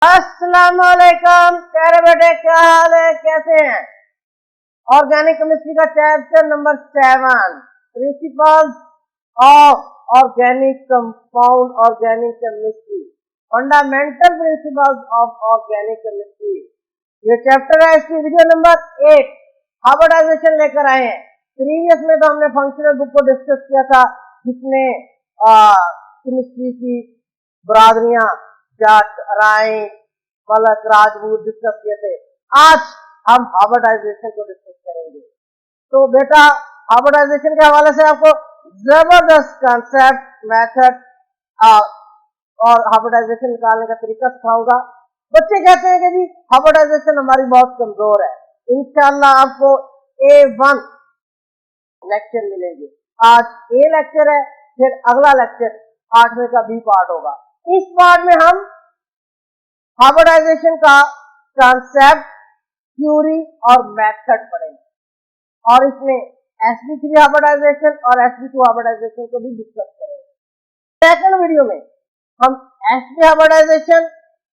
अस्सलामुअलैकुम प्यारे बेटे, क्या हाल है, कैसे हैं। ऑर्गेनिक केमिस्ट्री का chapter number 7, principles of organic compound organic chemistry, fundamental principles of organic chemistry. ये चैप्टर है, इसकी वीडियो नंबर 8 हाइब्रिडाइजेशन लेकर आए हैं। प्रीवियस में तो हमने फंक्शनल बुक को डिस्कस किया था, जिसमें केमिस्ट्री की बरादरियां जाट, राय, मलक, राजपूत डिस्कस किए थे। आज हम हाइब्रिडाइजेशन को डिस्कस करेंगे। तो बेटा, हाइब्रिडाइजेशन के हवाले से आपको जबरदस्त कंसेप्ट, मेथड और हाइब्रिडाइजेशन निकालने का तरीका सिखाऊंगा। बच्चे कहते हैं कि जी हाइब्रिडाइजेशन हमारी बहुत कमजोर है। इंशाअल्लाह आपको A1 लेक्चर मिलेंगे। आज A लेक्चर है, फिर अगला लेक्चर 8वें का B पार्ट होगा। इस पार्ट में हम हाइब्रिडाइजेशन का कंसेप्ट, थ्योरी और मेथड पढ़ेंगे और इसमें sp3 हाइब्रिडाइजेशन और sp2 हाइब्रिडाइजेशन को भी डिस्कस करेंगे। सेकंड वीडियो में हम sp हाइब्रिडाइजेशन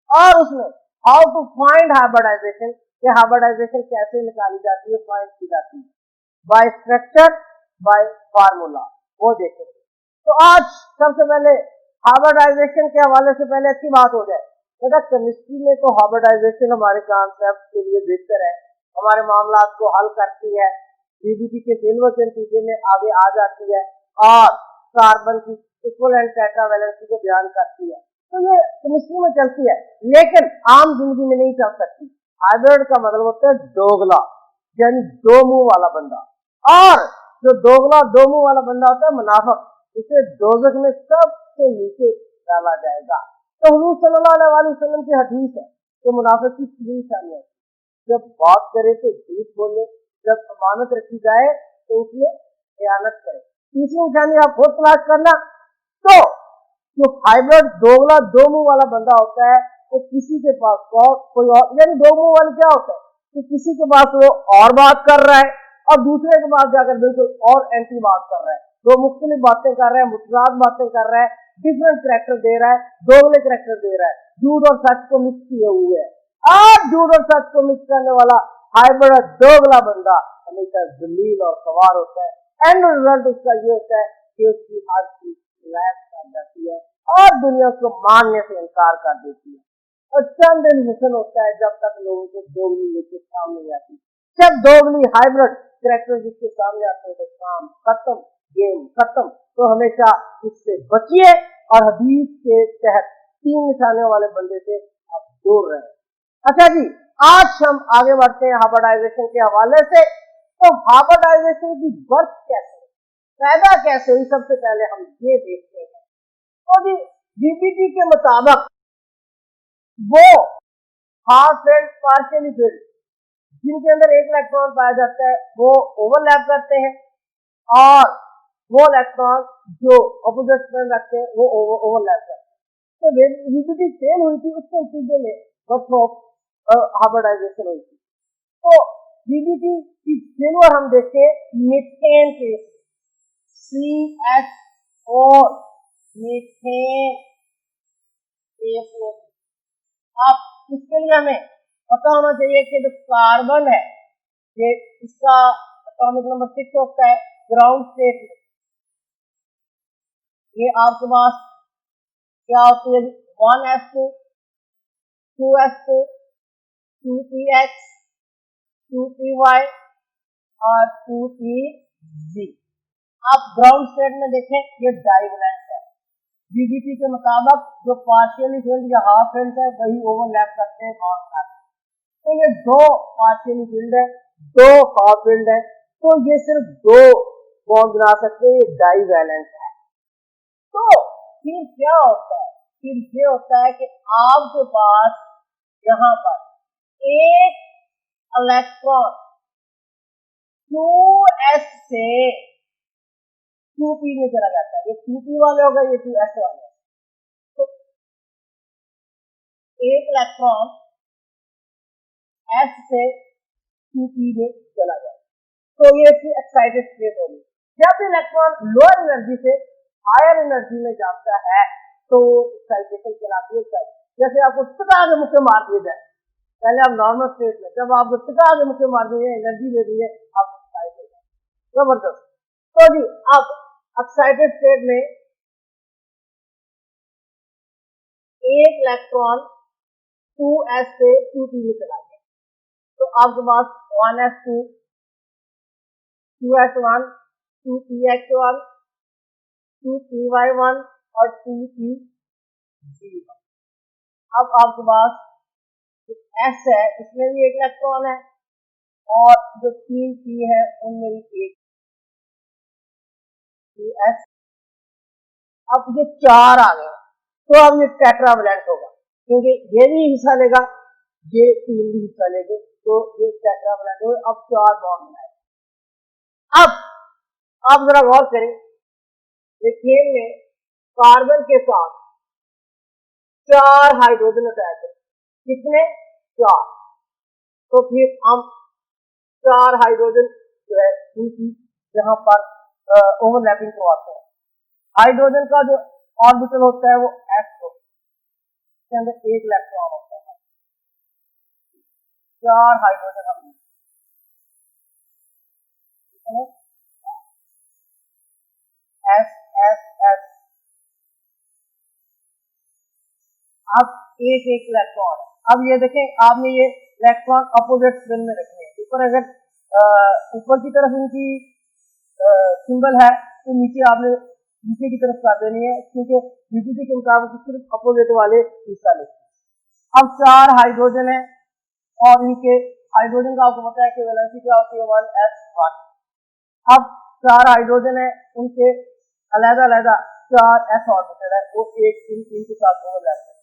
और उसमें हाउ टू फाइंड हाइब्रिडाइजेशन, कि हाइब्रिडाइजेशन कैसे निकाली जाती है, फाइंड की जाती है, बाय स्ट्रक्चर, बाय फार्मूला, वो देखेंगे। तो आज सबसे पहले हाइब्रिडाइजेशन के हवाले से पहले अच्छी बात हो जाए। बेटा, केमिस्ट्री में तो हाइब्रिडाइजेशन हमारे कॉन्सेप्ट के लिए बेहतर है, हमारे मामलात को हल करती है, डीडीटी के सिल्वर नतीजे में आगे आ जाती है और कार्बन की इक्विवेलेंट टेट्रावैलेंसी को बयान करती है। तो ये केमिस्ट्री में चलती है, लेकिन आम जिंदगी में नहीं चल सकती। हाइब्रिड का मतलब होता है दोगला, यानी दो मुंह वाला बंदा। और जो दोगला दो मुंह वाला बंदा होता है मुनाफिक, उसे दोजख में सबसे नीचे डाला जाएगा। तो हुजूर सल्लल्लाहु अलैहि वसल्लम की हदीस है कि मुनाफिक की 3 निशानियां, जब बात करे तो झूठ बोले, जब अमानत रखी जाए तो उसमें खयानत करे। तीसरी निशानी आप खुद तलाश करना। तो जो हाइब्रिड दोगला दो मुंह वाला बंदा होता है, वो किसी के पास कोई और, यानी दो मुंह वाला क्या होता है कि किसी के पास वो और बात कर रहा है और दूसरे के पास जाकर बिल्कुल और एंटी बात कर रहा है। दो मुख्तलिफ बातें कर रहा है, मुतजाद बातें कर रहा है, डिफरेंट करैक्टर दे रहा है, दोगले करैक्टर दे रहा है, झूठ और सच को मिक्स किए हुए है। और झूठ और सच को मिक्स करने वाला हाइब्रिड दोगला बंदा हमेशा जलील और सवार होता है। एंड रिजल्ट उसका ये होता है कि उसकी हर चीज लैस कर जाती है और दुनिया को मानने से इनकार कर देती है। और चंद दिन मिशन होता है जब तक लोगों को दोगली लेके सामने आती है। जब दोगली हाइब्रिड करैक्टर जिसके सामने आते हैं तो काम खत्म, गेम खत्म। तो हमेशा इससे बचिए और हदीस के तहत 3 निशानों वाले बंदे से आप दूर रहें। अच्छा जी, आज हम आगे बढ़ते हैं हाइब्रिडाइजेशन के हवाले से। तो हाइब्रिडाइजेशन की बर्थ कैसे, पैदा कैसे हुई, सबसे पहले हम ये देखते हैं। तो जी डीडीटी के मुताबिक वो हाफ फील्ड, पार्शियली फील्ड, जिनके अंदर एक इलेक्ट्रॉन पाया जाता है, वो ओवरलैप करते हैं और वो इलेक्ट्रॉन जो अपोजिट स्पिन रखते हैं वो ओवरलैप करते हैं। तो डीडीटी फेल हुई थी, उसके नतीजे में बर्थ ऑफ हाइब्रिडाइजेशन हुई थी। तो डीडीटी की फेलियर हम देखें मीथेन के CH4 मीथेन केस में। अब इसके लिए हमें पता होना चाहिए कि जो कार्बन है, ये इसका एटॉमिक नंबर 6 होता है ग्राउंड स्टेट में। ये आपके पास क्या होती है, 1s2 2s2 2px 2py और 2pz। आप ग्राउंड स्टेट में देखें, ये डाइवैलेंस है। डीडीटी के मुताबिक जो पार्शियली फील्ड या हाफ फील्ड है वही ओवरलैप करते हैं बॉन्ड में। तो ये 2 पार्शियली फील्ड है, 2 हाफ फील्ड है, तो ये सिर्फ 2 बॉन्ड बना सकते हैं, ये डाइवैलेंस है। तो फिर क्या होता है, फिर ये होता है कि आपके पास यहाँ पर एक इलेक्ट्रॉन 2s से 2p में चला जाता है। ये 2p वाले हो गए, ये 2s वाले। तो एक इलेक्ट्रॉन s से 2p में चला जाए तो ये इसकी एक्साइटेड स्टेट होगी। जब इलेक्ट्रॉन लोअर एनर्जी से हायर एनर्जी में जाता है तो एक्साइटेशन कहलाती है जैसे आपको टका के मुक्के मार दिए जाए, पहले आप नॉर्मल स्टेट में, जब आपको टका के मुक्के मार दिए, एनर्जी दे दी है, आप एक्साइट हो जाए, जबरदस्त। तो जी आप एक्साइटेड स्टेट में एक इलेक्ट्रॉन 2s से 2p में चला गया, तो आपके पास 1s2, 2s1, 2px1, 2py1 और 2pg1। अब आपके पास S है, इसमें भी एक इलेक्ट्रॉन है, और जो 3p है उनमें भी एक 2s। अब ये 4 आ गए, तो अब ये टेट्रावैलेंट होगा, क्योंकि ये भी हिस्सा लेगा, ये 3 भी हिस्सा लेंगे, तो ये टेट्रावैलेंट होगा। अब 4 बॉन्ड बनाए। अब आप जरा गौर करें, ये चेन में कार्बन के साथ 4 हाइड्रोजन अटैच है, कितने? 4। तो फिर हम 4 हाइड्रोजन जो है उनकी यहाँ पर ओवरलैपिंग करवाते हैं। हाइड्रोजन का जो ऑर्बिटल होता है वो s होता है, इसके अंदर एक इलेक्ट्रॉन होता है, 4 हाइड्रोजन हम S S S। अब एक इलेक्ट्रॉन है। अब ये देखें, आपने ये इलेक्ट्रॉन अपोजिट स्पिन में रखने हैं। ऊपर अगर ऊपर की तरफ इनकी सिंबल है, तो नीचे आपने नीचे की तरफ कर देनी है, क्योंकि बीटीटी के मुताबिक सिर्फ अपोजिट वाले हिस्सा लेते हैं। अब 4 हाइड्रोजन है, और इनके हाइड्रोजन का आपको पता है कि वैलेंसी क्या होती है, 1s1। अब 4 हाइड्रोजन है, उनके अलग-अलग 4 s ऑर्बिटल है, वो एक इनके साथ ओवरलैप है,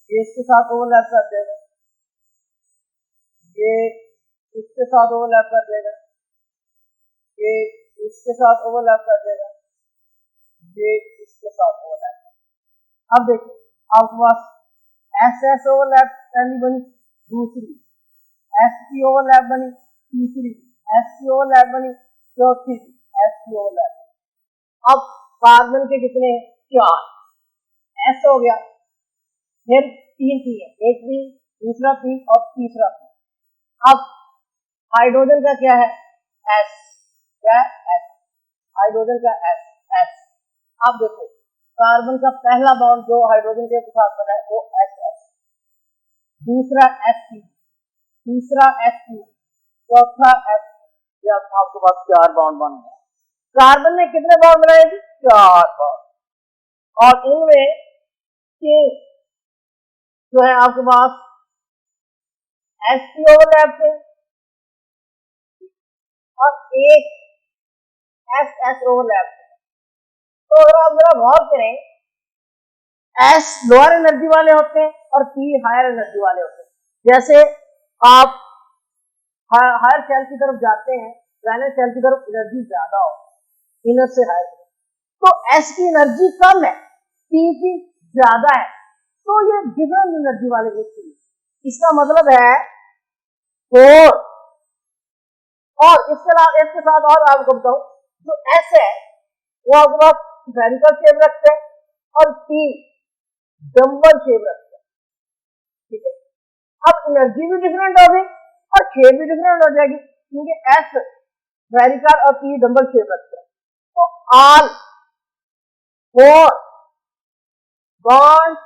ये इसके साथ ओवरलैप कर देगा, ये इसके साथ ओवरलैप कर देगा, ये इसके साथ ओवरलैप कर देगा, ये इसके साथ ओवरलैप। अब देखिए आपके पास एस एस ओवरलैप पहली बनी, दूसरी एस की ओवरलैप बनी, तीसरी एस की ओवरलैप बनी, चौथी एस की ओवरलैप। अब कार्बन के कितने? 4 एस हो गया, फिर 3 पी है, एक पी, दूसरा पी और तीसरा पी। अब हाइड्रोजन का क्या है? एस, क्या है? एस, हाइड्रोजन का एस एस। अब देखो कार्बन का पहला बॉन्ड जो हाइड्रोजन के साथ बना है वो एस एस, दूसरा एस पी, तीसरा एस पी, चौथा एस। जब आपके पास 4 बॉन्ड बन गए, कार्बन ने कितने बॉन्ड बनाए? 4 बॉन्ड, और इनमें 3 जो है आपके पास एस पी ओवरलैप से, और एक एस एस ओवरलैप से। तो अगर आप जरा गौर करें, एस लोअर एनर्जी वाले होते हैं और पी हायर एनर्जी वाले होते हैं। जैसे आप हायर सेल की तरफ जाते हैं, प्लैनेट सेल की तरफ एनर्जी ज्यादा हो, इनर से हायर, तो एस की एनर्जी कम है, पी की ज्यादा है, तो ये डिफरेंट एनर्जी वाले व्यक्ति हैं। इसका मतलब है 4। और इसके साथ और आपको बताऊं, जो एस है वो आपके पास स्फेरिकल शेप रखते हैं, और पी डम्बल शेप रखते हैं, ठीक है। अब एनर्जी भी डिफरेंट होगी और शेप भी डिफरेंट हो जाएगी, क्योंकि एस स्फेरिकल और पी डम्बल शेप रखते हैं। तो all 4 bonds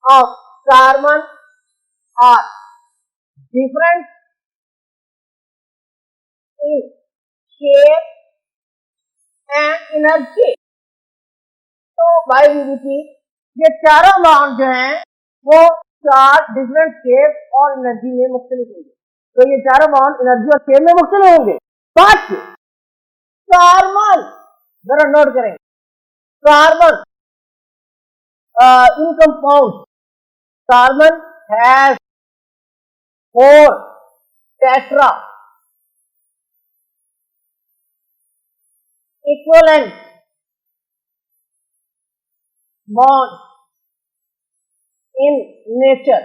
of carbon are different in shape and energy। तो भाई रिपीट, ये चारों बॉन्ड जो हैं वो 4 डिफरेंट शेप और एनर्जी में मुख्तलिफ होंगे। तो ये चारों बॉन्ड एनर्जी और शेप में मुख्तलिफ होंगे। बट कार्बन, जरा नोट करें, carbon in compound, carbon has 4 tetra equivalent bonds in nature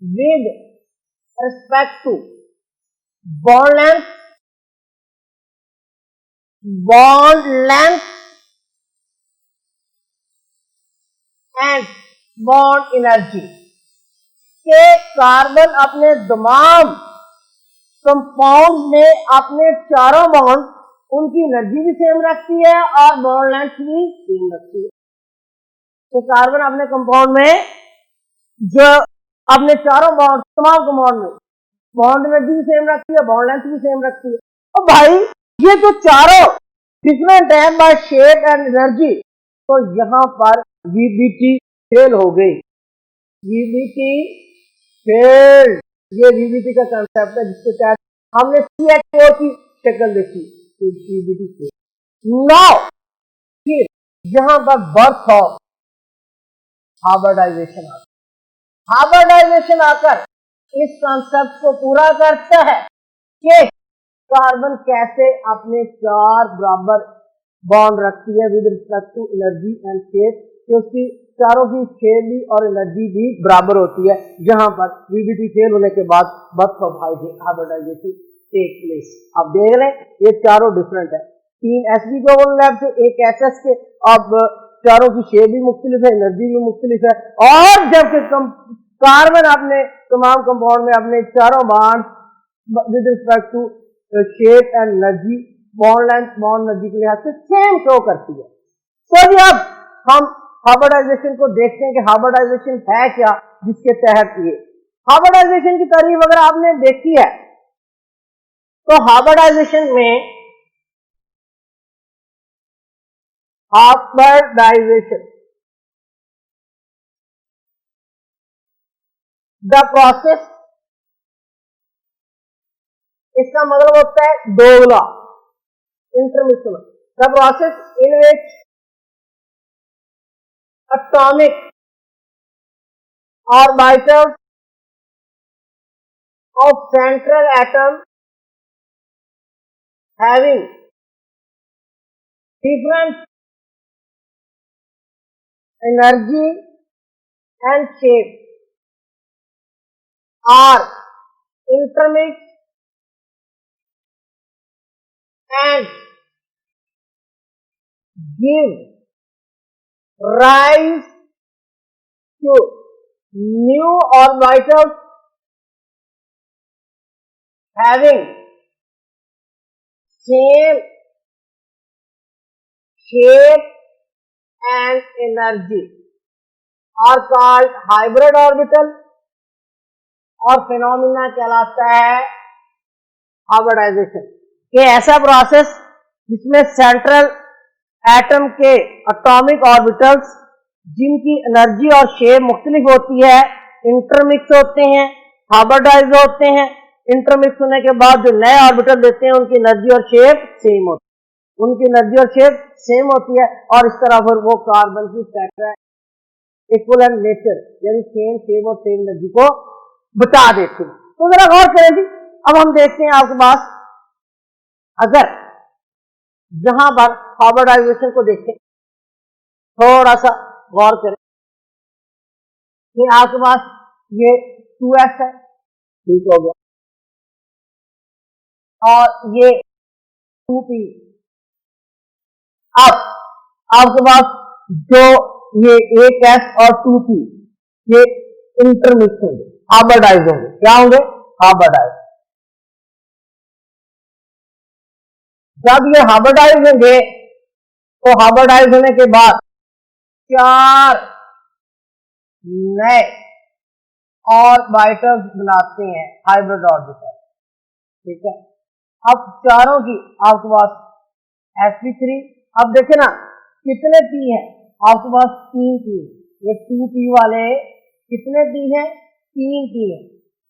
with respect to bond length and bond energy के कार्बन अपने तमाम कंपाउंड में अपने चारों बॉन्ड उनकी एनर्जी भी सेम रखती है और बॉन्ड लेंथ भी सेम रखती है। तो कार्बन अपने कंपाउंड में जो अपने चारों बॉन्ड तमाम कंपाउंड में बॉन्ड एनर्जी भी सेम रखती है, बॉन्ड लेंथ भी सेम रखती है। और भाई ये तो चारों डिफरेंट है बाय शेप एंड एनर्जी, तो यहां पर वीबीटी फेल हो गई। वीबीटी फेल, ये वीबीटी का कंसेप्ट है जिसके तहत हमने CH4 की शक्ल देखी, तो वीबीटी फेल। नाउ फिर यहां पर बर्थ ऑफ हाइब्रिडाइजेशन आता है। हाइब्रिडाइजेशन आकर इस कंसेप्ट को पूरा करता है कि कार्बन कैसे अपने चार बराबर बॉन्ड रखती है with respect to energy and shape, क्योंकि चारों की शेप भी और एनर्जी भी बराबर होती है। जहां पर वीबीटी फेल होने के बाद birth of hybridisation take place. आप देख लें ये चारों डिफरेंट है, 3 एसबी के ओवरलैप से 1 एचएस के। अब चारों की शेप भी मुख्तलिफ है, एनर्जी भी मुख्तलिफ है, और जबकि कार्बन अपने तमाम कंपाउंड में अपने चारों bond with respect to shape and energy, bond length, bond energy के लिहाज से सेम शो करती है। तो जी अब हम हाइब्रिडाइजेशन को देखते हैं कि हाइब्रिडाइजेशन है क्या, जिसके तहत ये हाइब्रिडाइजेशन की तारीफ अगर आपने देखी है तो हाइब्रिडाइजेशन में हाइब्रिडाइजेशन द प्रोसेस, इसका मतलब होता है दोगला, intermixer. The process in which atomic orbitals of central atom having different energy and shape are intermixed and give rise to new orbitals having same shape and energy are called hybrid orbital, और phenomena कहलाता है hybridisation. ये ऐसा process जिसमें central atom के atomic orbitals जिनकी energy और shape मुख्तलिफ होती है, इंटरमिक्स होते हैं, हाइब्रिडाइज होते हैं। इंटरमिक्स होने के बाद जो नए ऑर्बिटल देते हैं उनकी एनर्जी और शेप सेम होती है, उनकी एनर्जी और शेप सेम होती है, और इस तरह फिर वो कार्बन की टेट्रा इक्विवेलेंट नेचर यानी सेम शेप और सेम एनर्जी को बता देते हैं। तो जरा गौर करें जी, अब हम देखते हैं आपके पास, अगर जहां पर हाइब्रिडाइजेशन को देखें, थोड़ा सा गौर करें कि आपके पास ये 2s है, ठीक हो गया, और ये 2p। अब आपके पास जो ये 1s और 2p ये इंटरमिक्स होंगे, हाइब्रिडाइज होंगे। क्या होंगे? हाइब्रिडाइज। जब ये हाइब्रिडाइज होंगे तो हाइब्रिडाइज होने के बाद 4 नए ऑर्बिटल्स बनाते हैं हाइब्रिड ऑर्बिटल, ठीक है। अब चारों की आपके पास sp3, अब देखे ना कितने p है आपके पास? 3 p। ये 2p वाले कितने p है? 3 p है,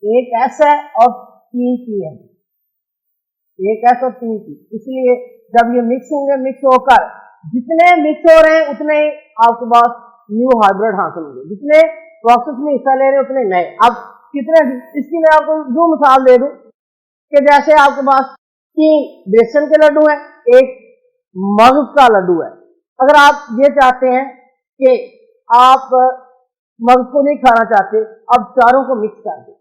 एक s है और 3 p है, एक s और 3 p। इसलिए जब ये मिक्स होंगे, मिक्स होकर जितने मिक्स हो रहे हैं उतने आपके पास न्यू हाइब्रिड हासिल होंगे, जितने प्रोसेस में हिस्सा ले रहे हैं उतने नए। अब कितने, इसकी मैं आपको जो मिसाल दे दूं कि जैसे आपके पास 3 बेसन के लड्डू हैं, एक मगज का लड्डू है। अगर आप ये चाहते हैं कि आप मगज को नहीं खाना चाहते, अब चारों को मिक्स कर दें।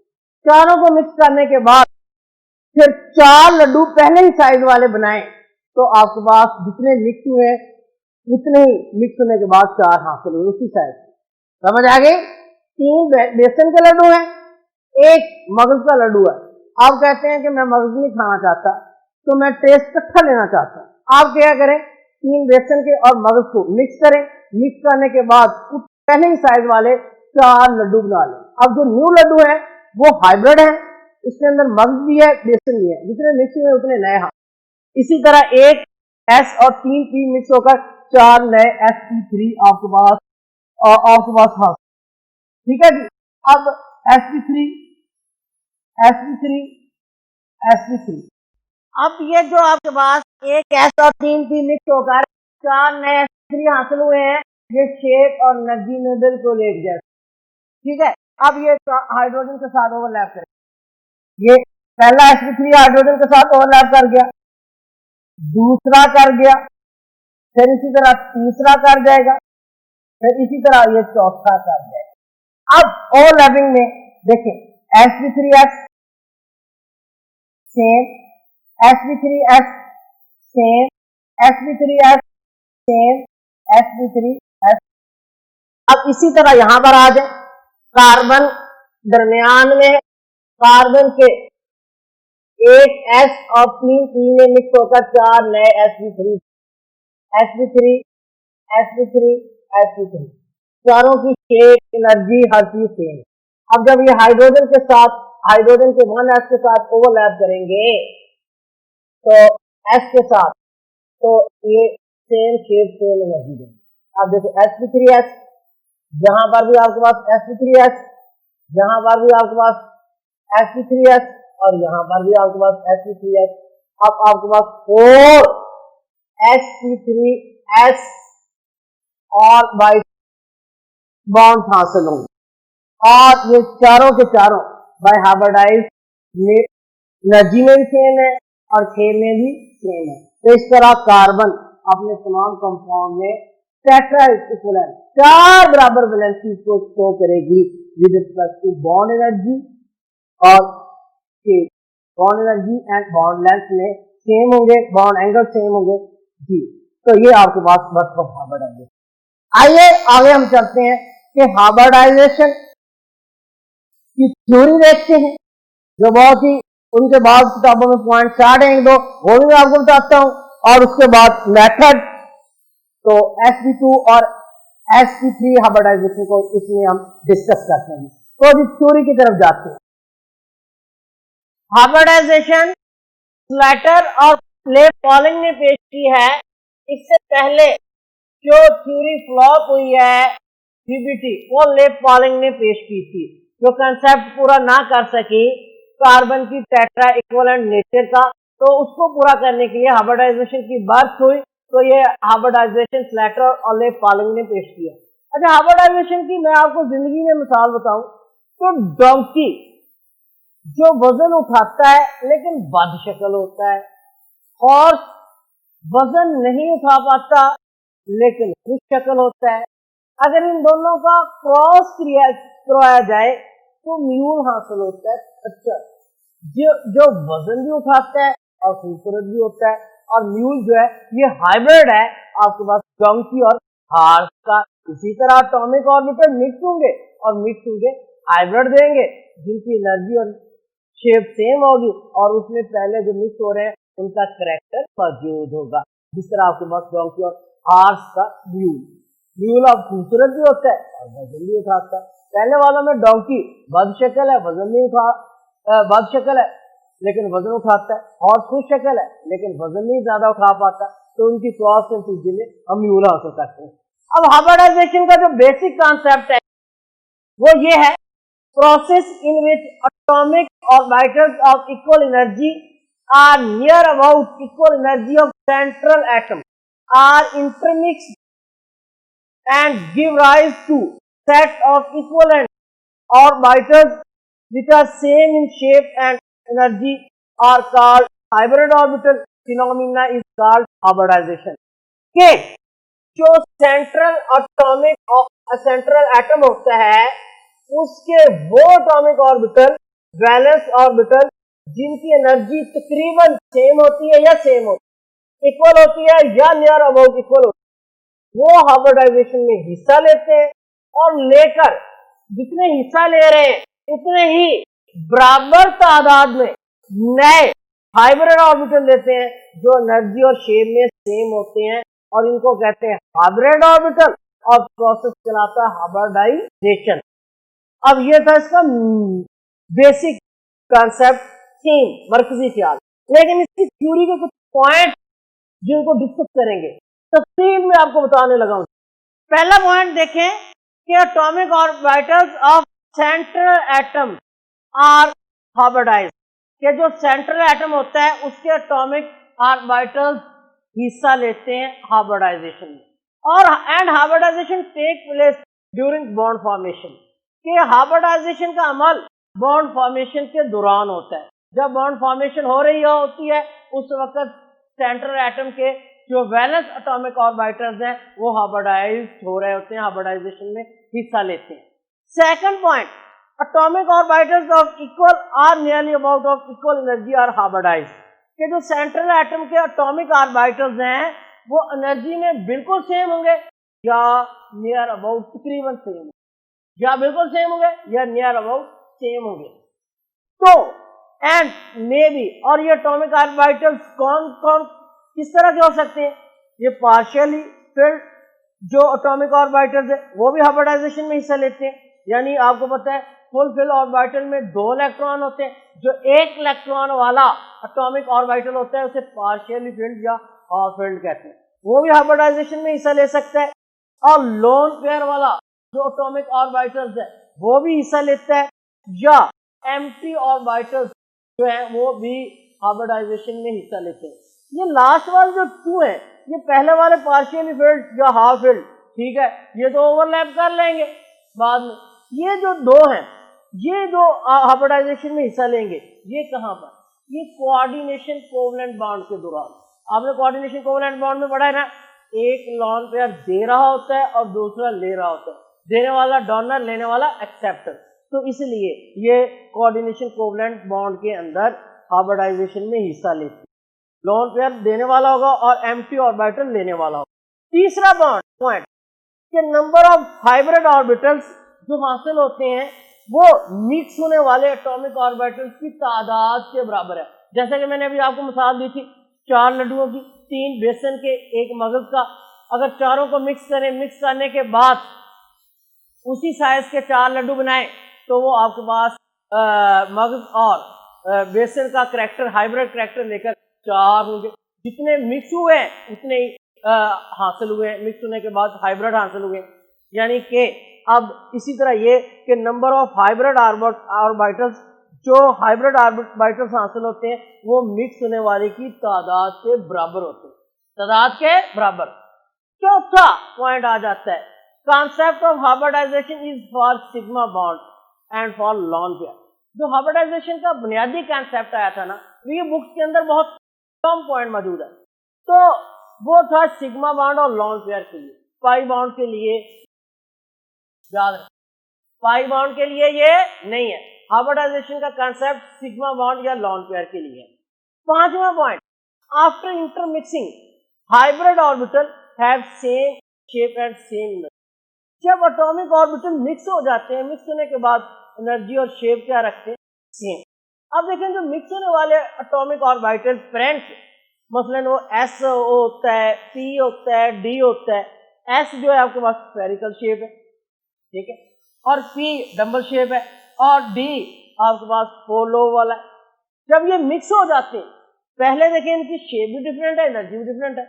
चारों को मिक्स करने के बाद फिर 4 लड्डू पहले ही साइज वाले बनाएं, तो आपके पास जितने मिक्स हुए उतने ही मिक्स होने के बाद 4 हासिल हुए उसी साइज। समझ आ गई? 3 बेसन के लड्डू हैं, 1 मगज का लड्डू है। आप कहते हैं कि मैं मगज नहीं खाना चाहता, तो मैं टेस्ट इकट्ठा लेना चाहता हूँ। आप क्या करें, 3 बेसन के और मगज को मिक्स करें। मिक्स करने के बाद पहले ही साइज वाले 4 लड्डू बना लें। अब जो न्यू लड्डू है वो हाइब्रिड है, इसके अंदर मगज भी है, बेसन भी है, जितने मिक्स हुए उतने नए हाथ। इसी तरह 1 S और 3 P मिक्स होकर 4 नए sp3 आपके पास हाथ। ठीक है जी। अब sp3 sp3 sp3, अब ये जो आपके पास 1 S और 3 P मिक्स होकर 4 नए sp3 हासिल हुए हैं, ये शेप और एनर्जी में बिल्कुल एक जैसे। ठीक है, अब ये हाइड्रोजन के साथ ओवरलैप करें। ये पहला sp3 हाइड्रोजन के साथ ओवरलैप कर गया, दूसरा कर गया, फिर इसी तरह तीसरा कर जाएगा, फिर इसी तरह ये चौथा कर जाएगा। अब ओवरलैपिंग में देखें, sp3s same, sp3s same, sp3s same, sp3s। अब इसी तरह यहां पर आ जाए, कार्बन दरमियान में, कार्बन के 1 S और 3 P में मिक्स होकर 4 नए sp3 sp3 sp3 sp3, चारों की शेप, एनर्जी, हर चीज सेम। अब जब ये हाइड्रोजन के 1s के साथ ओवरलैप करेंगे तो S के साथ, तो ये सेम शेप, सेम एनर्जी देंगे। अब देखो sp3s, जहां पर भी आपके पास sp3s, जहां पर भी आपके पास sp3s और यहां पर भी आपके पास sp3s। अब आपके पास 4 sp3s और बाई बॉन्ड हासिल होंगे, और ये चारों के चारों बाय हाइब्रिडाइज एनर्जी में भी सेम है और शेप में भी सेम है। तो इस तरह कार्बन अपने तमाम कंपाउंड में टेट्रा इक्विवेलेंट 4 बराबर वैलेंसी को शो करेगी with respect to bond energy और shape. Bond energy and bond length में सेम होंगे, बॉन्ड एंगल सेम होंगे जी। तो ये आपके पास बस हाइब्रिडाइजेशन। आइए आगे हम चलते हैं कि हाइब्रिडाइजेशन की थ्योरी देखते हैं, जो बहुत ही उनके बाद किताबों में पॉइंट 4 हैं, 2 वो भी मैं आपको बताता हूं, और उसके बाद मेथड। तो sp2 और sp3 हाइब्रिडाइजेशन को इसमें हम डिस्कस करते हैं। तो अभी थ्योरी की तरफ जाते हैं। हाइब्रिडाइजेशन स्लैटर और ले पॉलिंग ने पेश की है। इससे पहले जो थ्योरी फ्लॉप हुई है पीबीटी, वो ले पॉलिंग ने पेश की थी, जो कंसेप्ट पूरा ना कर सकी कार्बन की टेट्रा इक्विवेलेंट नेचर का, तो उसको पूरा करने के लिए हाइब्रिडाइजेशन की बर्थ हुई। तो ये हाइब्रिडाइजेशन स्लैटर और ले पॉलिंग ने पेश किया। अच्छा, हाइब्रिडाइजेशन की मैं आपको जिंदगी में मिसाल बताऊं तो डोंकी जो वजन उठाता है लेकिन बद शक्ल होता है, हॉर्स वजन नहीं उठा पाता लेकिन खुश शक्ल होता है। अगर इन दोनों का क्रॉस करवाया जाए तो म्यूल हासिल होता है। अच्छा, जो वजन भी उठाता है और खूबसूरत भी होता है, और म्यूल जो है ये हाइब्रिड है आपके पास डोंकी और हॉर्स का। इसी तरह एटॉमिक ऑर्बिटल मिक्स होंगे और मिक्स होंगे हाइब्रिड देंगे, जिनकी एनर्जी और शेप सेम होगी, और उसमें पहले जो मिक्स हो रहे हैं उनका कैरेक्टर मौजूद होगा। जिस तरह आपके पास डोंकी और हॉर्स का म्यूल अब खूबसूरत भी होता है और वजन भी उठाता है। पहले वाला में डोंकी बद शक्ल है, वजन नहीं बद शक्ल है लेकिन वजन उठाता है, हॉर्स खुश शक्ल है लेकिन वजन नहीं ज्यादा उठा पाता, तो उनकी क्रॉस के नतीजे में हम म्यूल हासिल करते हैं। अब हाइब्रिडाइजेशन का जो बेसिक कॉन्सेप्ट है वो ये है, process in which atomic orbitals of equal energy are near about equal energy of central atom are intermixed and give rise to set of equivalent orbitals which are same in shape and energy are called hybrid orbital. Phenomena is called hybridization. के जो central atom होता है उसके वो atomic orbital, valence orbital, जिनकी energy तकरीबन same होती है या सेम होती है, इक्वल होती है या नियर अबाउट इक्वल होती है, वो हाइब्रिडाइजेशन में हिस्सा लेते हैं और लेकर जितने हिस्सा ले रहे हैं उतने ही बराबर तादाद में नए हाइब्रिड ऑर्बिटल लेते हैं जो एनर्जी और शेप में सेम होते हैं, और इनको कहते हैं हाइब्रिड ऑर्बिटल, और प्रोसेस चलाता है हाइब्रिडाइजेशन। अब ये था इसका बेसिक कॉन्सेप्ट, थीम, मरकजी ख्याल। लेकिन इसकी थ्योरी के कुछ पॉइंट जिनको डिस्कस करेंगे तफसील में आपको बताने लगा हूं। पहला पॉइंट देखें कि atomic orbitals of central atom are hybridised, कि जो सेंट्रल एटम होता है उसके एटॉमिक ऑर्बिटल्स हिस्सा लेते हैं हाइब्रिडाइजेशन में, और and hybridisation take place during bond formation, कि हाइब्रिडाइजेशन का अमल बॉन्ड फॉर्मेशन के दौरान होता है। जब बॉन्ड फॉर्मेशन हो रही होती है उस वक्त सेंट्रल एटम के जो वैलेंस एटॉमिक ऑर्बिटल्स हैं वो हाइब्रिडाइज्ड हो रहे होते हैं, हाइब्रिडाइजेशन में हिस्सा लेते हैं। Second point, atomic orbitals of equal or nearly about of equal energy are hybridised, कि जो सेंट्रल एटम के एटॉमिक ऑर्बिटल्स हैं वो एनर्जी में बिल्कुल सेम होंगे या नियर अबाउट तकरीबन सेम होंगे, या बिल्कुल सेम होंगे या नियर अबाउट सेम होंगे। तो एंड मे बी, और ये एटॉमिक ऑर्बिटल्स कौन कौन किस तरह के हो सकते हैं? ये पार्शियली फिल्ड जो एटॉमिक ऑर्बिटल्स है वो भी हाइब्रिडाइजेशन में हिस्सा लेते हैं, यानी आपको पता है फुल फिल ऑर्बिटल में 2 इलेक्ट्रॉन होते हैं, जो 1 इलेक्ट्रॉन वाला एटॉमिक ऑर्बिटल होता है उसे पार्शियली फिल्ड या हाफ फिल्ड कहते हैं, वो भी हाइब्रिडाइजेशन में हिस्सा ले सकता है। और लोन पेयर वाला जो एटॉमिक ऑर्बिटल्स है वो भी हिस्सा लेता है, या एम्प्टी ऑर्बिटल्स जो है वो भी हाइब्रिडाइजेशन में हिस्सा लेते हैं। ये लास्ट वाले जो 2 है, ये पहले वाले पार्शियली फिल्ड या हाफ फिल्ड, ठीक है, ये तो ओवरलैप कर लेंगे बाद में। ये जो 2 हैं, ये जो हाइब्रिडाइजेशन में हिस्सा लेंगे, ये कहां पर? ये कोऑर्डिनेशन कोवलेंट बॉन्ड के दौरान। आपने कोऑर्डिनेशन कोवलेंट बॉन्ड में पढ़ा है ना, एक लोन पेयर दे रहा होता है और दूसरा ले रहा होता है, देने वाला डोनर, लेने वाला एक्सेप्टर। तो इसलिए ये कोऑर्डिनेशन कोवलेंट बॉन्ड के अंदर हाइब्रिडाइजेशन में हिस्सा लेती है। लोन पेयर देने वाला होगा और एम्प्टी ऑर्बिटल लेने वाला होगा। तीसरा पॉइंट कि नंबर ऑफ हाइब्रिड ऑर्बिटल्स जो हासिल होते हैं वो मिक्स होने वाले एटॉमिक ऑर्बिटल्स की तादाद के बराबर है। जैसे कि मैंने अभी आपको मिसाल दी थी 4 लड्डुओं की, 3 बेसन के, 1 मगज का। अगर चारों को मिक्स करें, मिक्स करने के बाद उसी साइज के 4 लड्डू बनाएं तो वो आपके पास मगज और बेसन का करैक्टर, हाइब्रिड करैक्टर लेकर 4 होंगे। जितने मिक्स हुए हैं उतने ही हासिल हुए हैं, मिक्स होने के बाद हाइब्रिड हासिल हुए। यानी कि अब इसी तरह ये कि नंबर ऑफ हाइब्रिड ऑर्बिटल्स, जो हाइब्रिड ऑर्बिटल्स हासिल होते हैं वो मिक्स होने वाले की तादाद के बराबर होते हैं, तादाद के बराबर। चौथा पॉइंट आ जाता है, concept of hybridisation is for sigma bond and for lone pair. जो हाइब्रिडाइजेशन का बुनियादी कॉन्सेप्ट आया था ना, ये बुक्स के अंदर बहुत कम पॉइंट मौजूद है, तो वो था सिग्मा बॉन्ड और लॉन पेयर के लिए। पाई बॉन्ड के लिए याद रखें, पाई बॉन्ड के लिए ये नहीं है। हाइब्रिडाइजेशन का कांसेप्ट सिग्मा बॉन्ड या लॉन पेयर के लिए है। 5वां point, after intermixing hybrid orbital have same shape and same energy. जब एटॉमिक ऑर्बिटल मिक्स हो जाते हैं, मिक्स होने के बाद एनर्जी और शेप क्या रखते हैं? सेम। अब देखें जो मिक्स होने वाले एटॉमिक ऑर्बिटल फ्रेंड्स, मसलन वो एस होता है, पी होता है, डी होता है। एस जो है आपके पास स्फेरिकल शेप है, ठीक है, और पी डबल शेप है, और डी आपके पास 4 लोब वाला है। जब ये मिक्स हो जाते हैं, पहले देखें इनकी शेप भी डिफरेंट है, एनर्जी भी डिफरेंट है।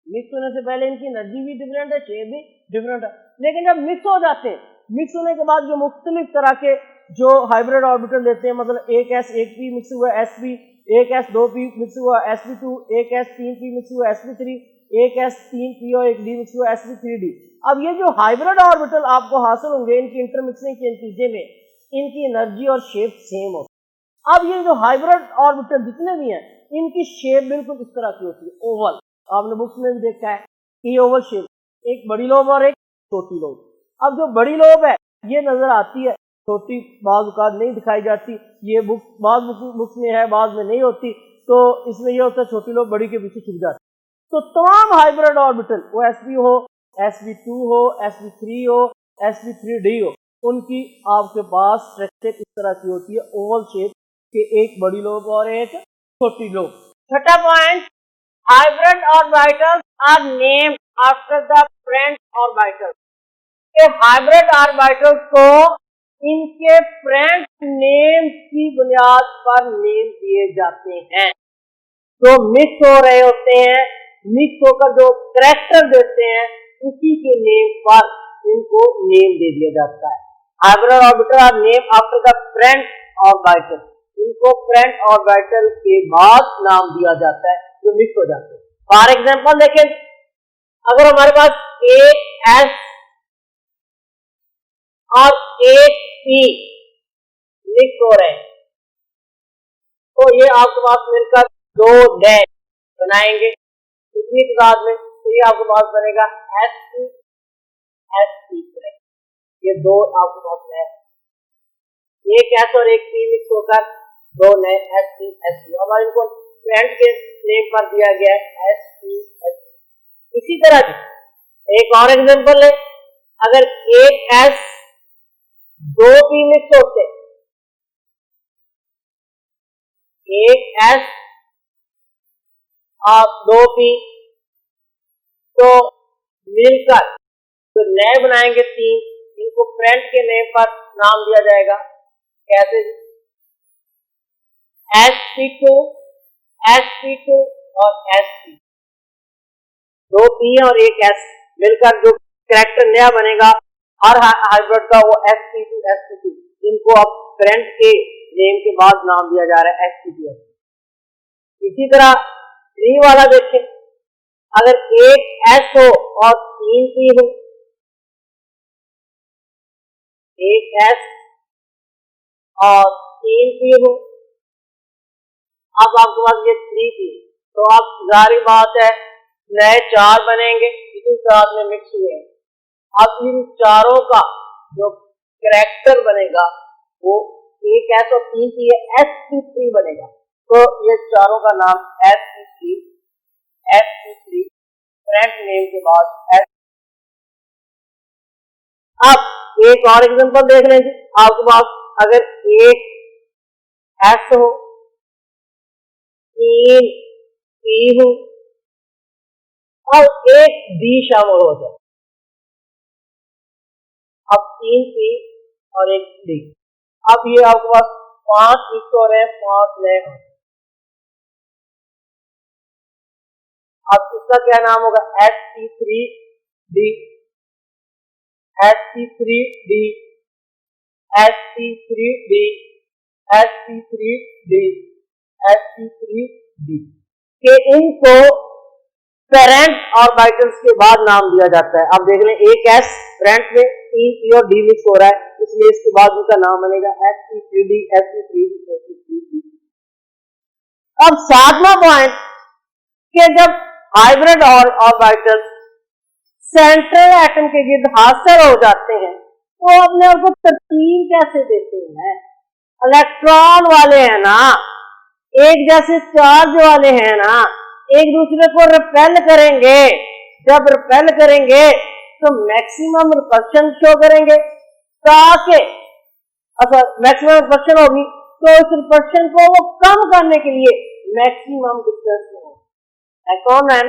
मिक्स होने से पहले इनकी एनर्जी भी डिफरेंट है, शेप भी डिफरेंट है। लेकिन जब मिक्स हो जाते हैं, मिक्स होने के बाद जो मुख्तलिफ तरह के जो हाइब्रिड ऑर्बिटल देते हैं, मतलब एक एस एक पी मिक्स हुआ sp, एक एस 2p मिक्स हुआ sp2, एक एस 3p मिक्स हुआ sp3, एक एस 3p और एक डी मिक्स हुआ sp3d। अब ये जो हाइब्रिड ऑर्बिटल आपको हासिल होंगे इनकी इंटरमिक्सिंग के नतीजे में, इनकी एनर्जी और शेप सेम होती है। अब ये जो हाइब्रिड ऑर्बिटल जितने भी हैं इनकी शेप बिल्कुल इस तरह की होती है, ओवल। आपने बुक्स में भी देखा है कि ओवल शेप, एक बड़ी लोब और एक छोटी लोब। अब जो बड़ी लोब है ये नजर आती है, छोटी बाज औकात नहीं दिखाई जाती। ये बाज बुक्स में है, बाज में नहीं होती, तो इसमें ये होता है छोटी लोब बड़ी के पीछे छुप जाती। तो तमाम हाइब्रिड ऑर्बिटल, वो sp हो, sp2 हो, sp3 हो, sp3d हो, उनकी आपके पास स्ट्रक्चर इस तरह की होती है, ओवल शेप के, एक बड़ी लोब और एक छोटी लोब। छठा point, hybrid orbitals are named after the friend orbitals. के हाइब्रिड ऑर्बिटल्स को इनके फ्रेंड नेम की बुनियाद पर नेम दिए जाते हैं। जो मिक्स हो रहे होते हैं, मिक्स होकर जो कैरेक्टर देते हैं, उसी के नेम पर इनको नेम दे दिया जाता है। Hybrid orbital are name after the friend orbital, इनको फ्रेंड ऑर्बिटल के बाद नाम दिया जाता है जो मिक्स हो जाते हैं। फॉर एग्जाम्पल देखें, अगर हमारे पास एक एस और एक पी मिक्स हो रहे हैं, तो ये आपके पास मिलकर दो डैश बनाएंगे इतनी तादाद में, तो ये आपके पास बनेगा एस पी एस पी। ये दो आपके पास नए, एक एस और एक पी मिक्स होकर दो नए एस पी एस पी, और इनको फ्रेंड के नेम पर दिया गया है एस पी एस पी। इसी तरह एक और एग्जांपल है, अगर एक एस दो पी मिक्स होते, एक एस और दो पी, तो मिलकर जो नए बनाएंगे तीन, इनको फ्रेंड के नेम पर नाम दिया जाएगा। कैसे? sp2 sp2 और sp, दो पी और एक एस मिलकर जो कैरेक्टर नया बनेगा और हाइब्रिड का, वो sp2 sp2, इनको अब फ्रेंड के नेम के बाद नाम दिया जा रहा है sp2 sp2। इसी तरह थ्री वाला देखें, अगर एक एस हो और तीन पी हो, एक एस और तीन पी हो, अब आपके पास ये थ्री पी, तो आप जारी बात है नए चार बनेंगे, इसी साथ में मिक्स हुए। अब इन चारों का जो कैरेक्टर बनेगा वो एक एस और तीन पी है, sp3 बनेगा। तो ये चारों का नाम sp3 फ्रेंड नेम के बाद एस। अब एक और एग्जांपल देख लेंगे, आपके पास अगर एक एस हो, तीन पी हो और एक डी शामिल हो जाए, अब तीन पी और एक डी, अब ये आपके पास पांच मिक्स हो रहे हैं, पांच नए। अब इसका क्या नाम होगा? sp3d sp3d sp3d sp3d sp3d के इनको पेरेंट ऑर्बिटल्स के बाद नाम दिया जाता है। अब देख लें, एक एस फ्रंट में, तीन पी और डी मिक्स हो रहा है, इसलिए इसके बाद उनका नाम बनेगा sp3d sp3d sp3d। अब सातवां पॉइंट कि जब हाइब्रिड ऑर्बिटल्स सेंट्रल एटम के गिर्द हासिल हो जाते हैं तो अपने आप को तरतीब कैसे देते हैं? इलेक्ट्रॉन वाले हैं ना, एक जैसे चार्ज वाले हैं ना, एक दूसरे को रिपेल करेंगे। जब रिपेल करेंगे तो मैक्सिमम रिपल्शन शो करेंगे, ताकि मैक्सिमम रिपल्शन होगी तो इस रिपल्शन को वो कम करने के लिए मैक्सिमम डिस्टेंस में कौन है,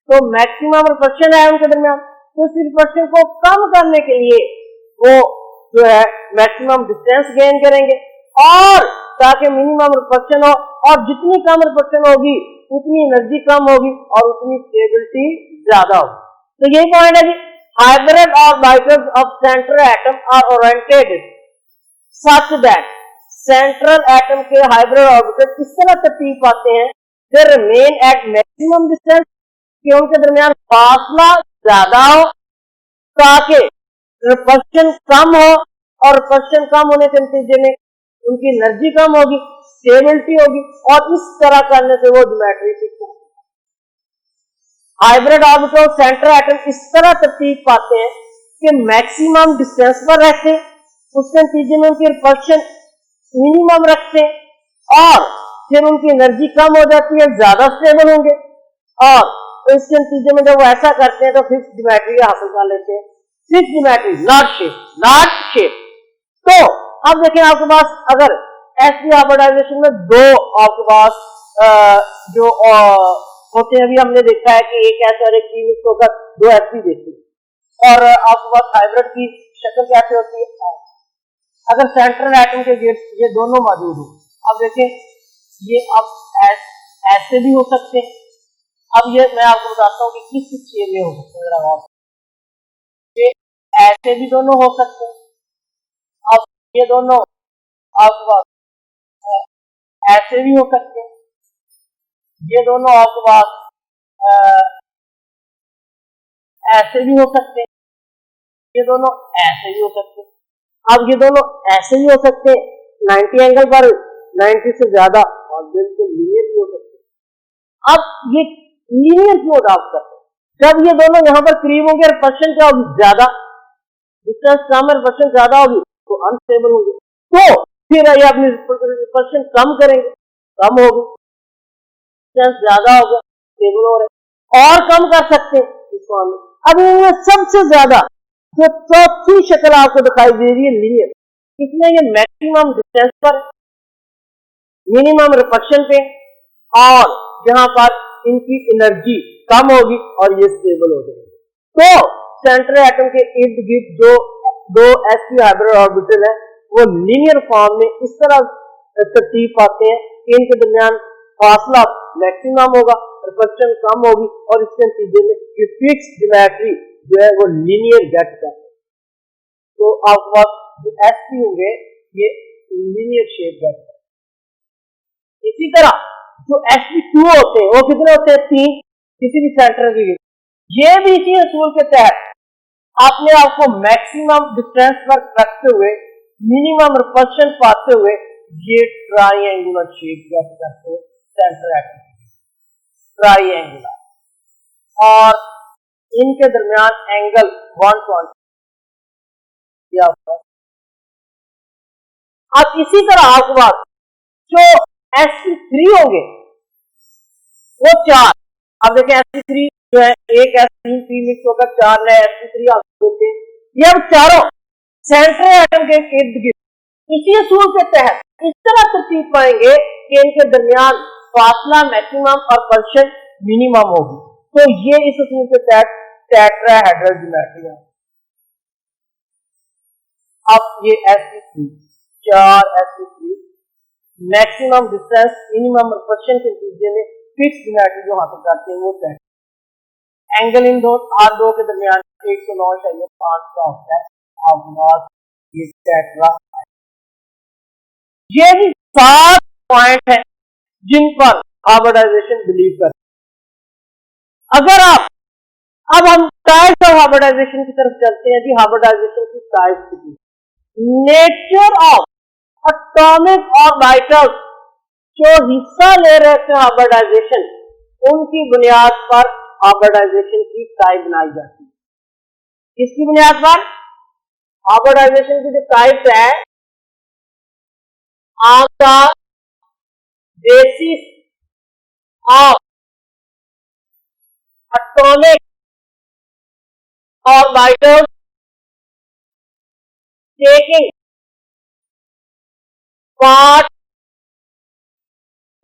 तो मैक्सिमम रिपल्शन है उनके दरमियान, तो इस रिपल्शन को कम करने के लिए वो जो है मैक्सिमम डिस्टेंस गेन करेंगे, और ताकि मिनिमम रिपल्शन हो, और जितनी कम रिपल्शन होगी उतनी एनर्जी कम होगी और उतनी स्टेबिलिटी ज्यादा होगी। तो यही पॉइंट है कि hybrid orbitals of central atom are oriented such that central atom के हाइब्रिड ऑर्बिटल इस तरह तरतीब पाते हैं, they remain at maximum distance, कि उनके दरमियान फासला ज्यादा हो ताकि रिपल्शन कम हो, और रिपल्शन कम होने के नतीजे में उनकी एनर्जी कम होगी, स्टेबिलिटी होगी, और इस तरह करने से वो ज्योमेट्री सीखते हैं। हाइब्रिड ऑर्बिटल सेंट्रल एटम इस तरह तरतीब पाते हैं कि मैक्सिमम डिस्टेंस पर रहते हैं, उसके नतीजे में उनकी रिपल्शन मिनिमम रखते हैं, और फिर उनकी एनर्जी कम हो जाती है, ज्यादा स्टेबल होंगे, और इसके नतीजे में जब वो ऐसा करते हैं तो फिक्स ज्योमेट्री हासिल कर लेते हैं। Six geometry, not shape. तो अब देखें आपके पास अगर sp हाइब्रिडाइजेशन में दो आपके पास जो होते हैं, अभी हमने देखा है कि एक S और एक P मिक्स होकर दो sp देते हैं। और आपके पास हाइब्रिड की शक्ल कैसे होती है, अगर सेंट्रल एटम के गेट ये दोनों मौजूद हो। अब देखें ये अब ऐसे भी हो सकते हैं। अब ये मैं आपको बताता हूँ कि किस शेप में हो सकते हैं, जरा गौर से। ये ऐसे भी दोनों हो सकते हैं। अब ये दोनों आपके पास ऐसे भी हो सकते हैं। ये दोनों आपके पास ऐसे भी हो सकते हैं। ये दोनों ऐसे भी हो सकते हैं। अब ये दोनों ऐसे भी हो सकते हैं 90 एंगल पर, 90 से ज्यादा, और बिल्कुल लीनियर भी हो सकते हैं। अब ये लीनियर क्यों अडॉप्ट करते हैं? जब ये दोनों यहाँ पर करीब होंगे और परसेंट क्या होगी, ज्यादा डिस्टेंस कम और परसेंट ज्यादा होगी तो अनस्टेबल होंगे। तो फिर ये अपनी परसेंट कम करेंगे, कम होगी, डिस्टेंस ज्यादा होगा, स्टेबल हो रहे, और कम कर सकते हैं इस फॉर्म में। अब इनमें सबसे ज्यादा जो चौथी शक्ल आपको दिखाई दे रही है लीनियर, इसमें ये मैक्सिमम डिस्टेंस पर, मिनिमम रिफ्लेक्शन पे, और यहाँ पर इनकी एनर्जी कम होगी और ये स्टेबल हो जाएगी। तो सेंट्रल एटम के इर्द गिर्द जो दो sp हाइब्रिड ऑर्बिटल है वो लीनियर फॉर्म में इस तरह तरतीब पाते हैं कि इनके दरमियान फासला मैक्सिमम होगा, रिफ्लेक्शन कम होगी, और इसके नतीजे में ये फिक्स ज्योमेट्री जो है वो लीनियर गेट करते हैं। तो आपके पास जो sp होंगे ये लीनियर शेप गेट करते हैं। इसी तरह जो sp2 होते हैं वो कितने होते हैं, 3, किसी भी सेंटर के। ये भी इसी असूल के तहत अपने आप को मैक्सिमम डिस्टेंस पर रखते हुए, मिनिमम रिपल्शन पाते हुए ये ट्राइएंगुलर शेप गेट करते हैं सेंटर एटम, ट्राइएंगुलर, और इनके दरमियान एंगल 120। अब इसी तरह आपके पास जो sp3 होंगे वो 4। अब देखें sp3 जो है एक s3 मिक्स होकर 4 नए sp3 आपको होते हैं। ये अब चारों सेंट्रल एटम के इर्द गिर्द इसी असूल के तहत इस तरह तरतीब पाएंगे कि इनके दरमियान फासला मैक्सिमम और परसेंट मिनिमम होगी। तो ये इस असूल के तहत टेट्राहेड्रल ज्योमेट्री है। अब ये sp3, 4 sp3 maximum distance, minimum percent के नतीजे में फिक्स ज्योमेट्री जो हासिल करते हैं वो तय। एंगल इन दो R2 के दरमियान 109.5 का होता है। आप ये टेट्रा, ये भी 7 पॉइंट है जिन पर हाइब्रिडाइजेशन बिलीव करते हैं। अगर आप अब हम टाइप्स ऑफ हाइब्रिडाइजेशन की तरफ चलते हैं जी। हाइब्रिडाइजेशन की टाइप्स की नेचर ऑफ एटॉमिक ऑर्बिटल्स जो हिस्सा ले रहे थे हाइब्रिडाइजेशन, उनकी बुनियाद पर हाइब्रिडाइजेशन की टाइप बनाई जाती है। किसकी बुनियाद पर? हाइब्रिडाइजेशन की जो टाइप है on the basis of atomic orbitals taking part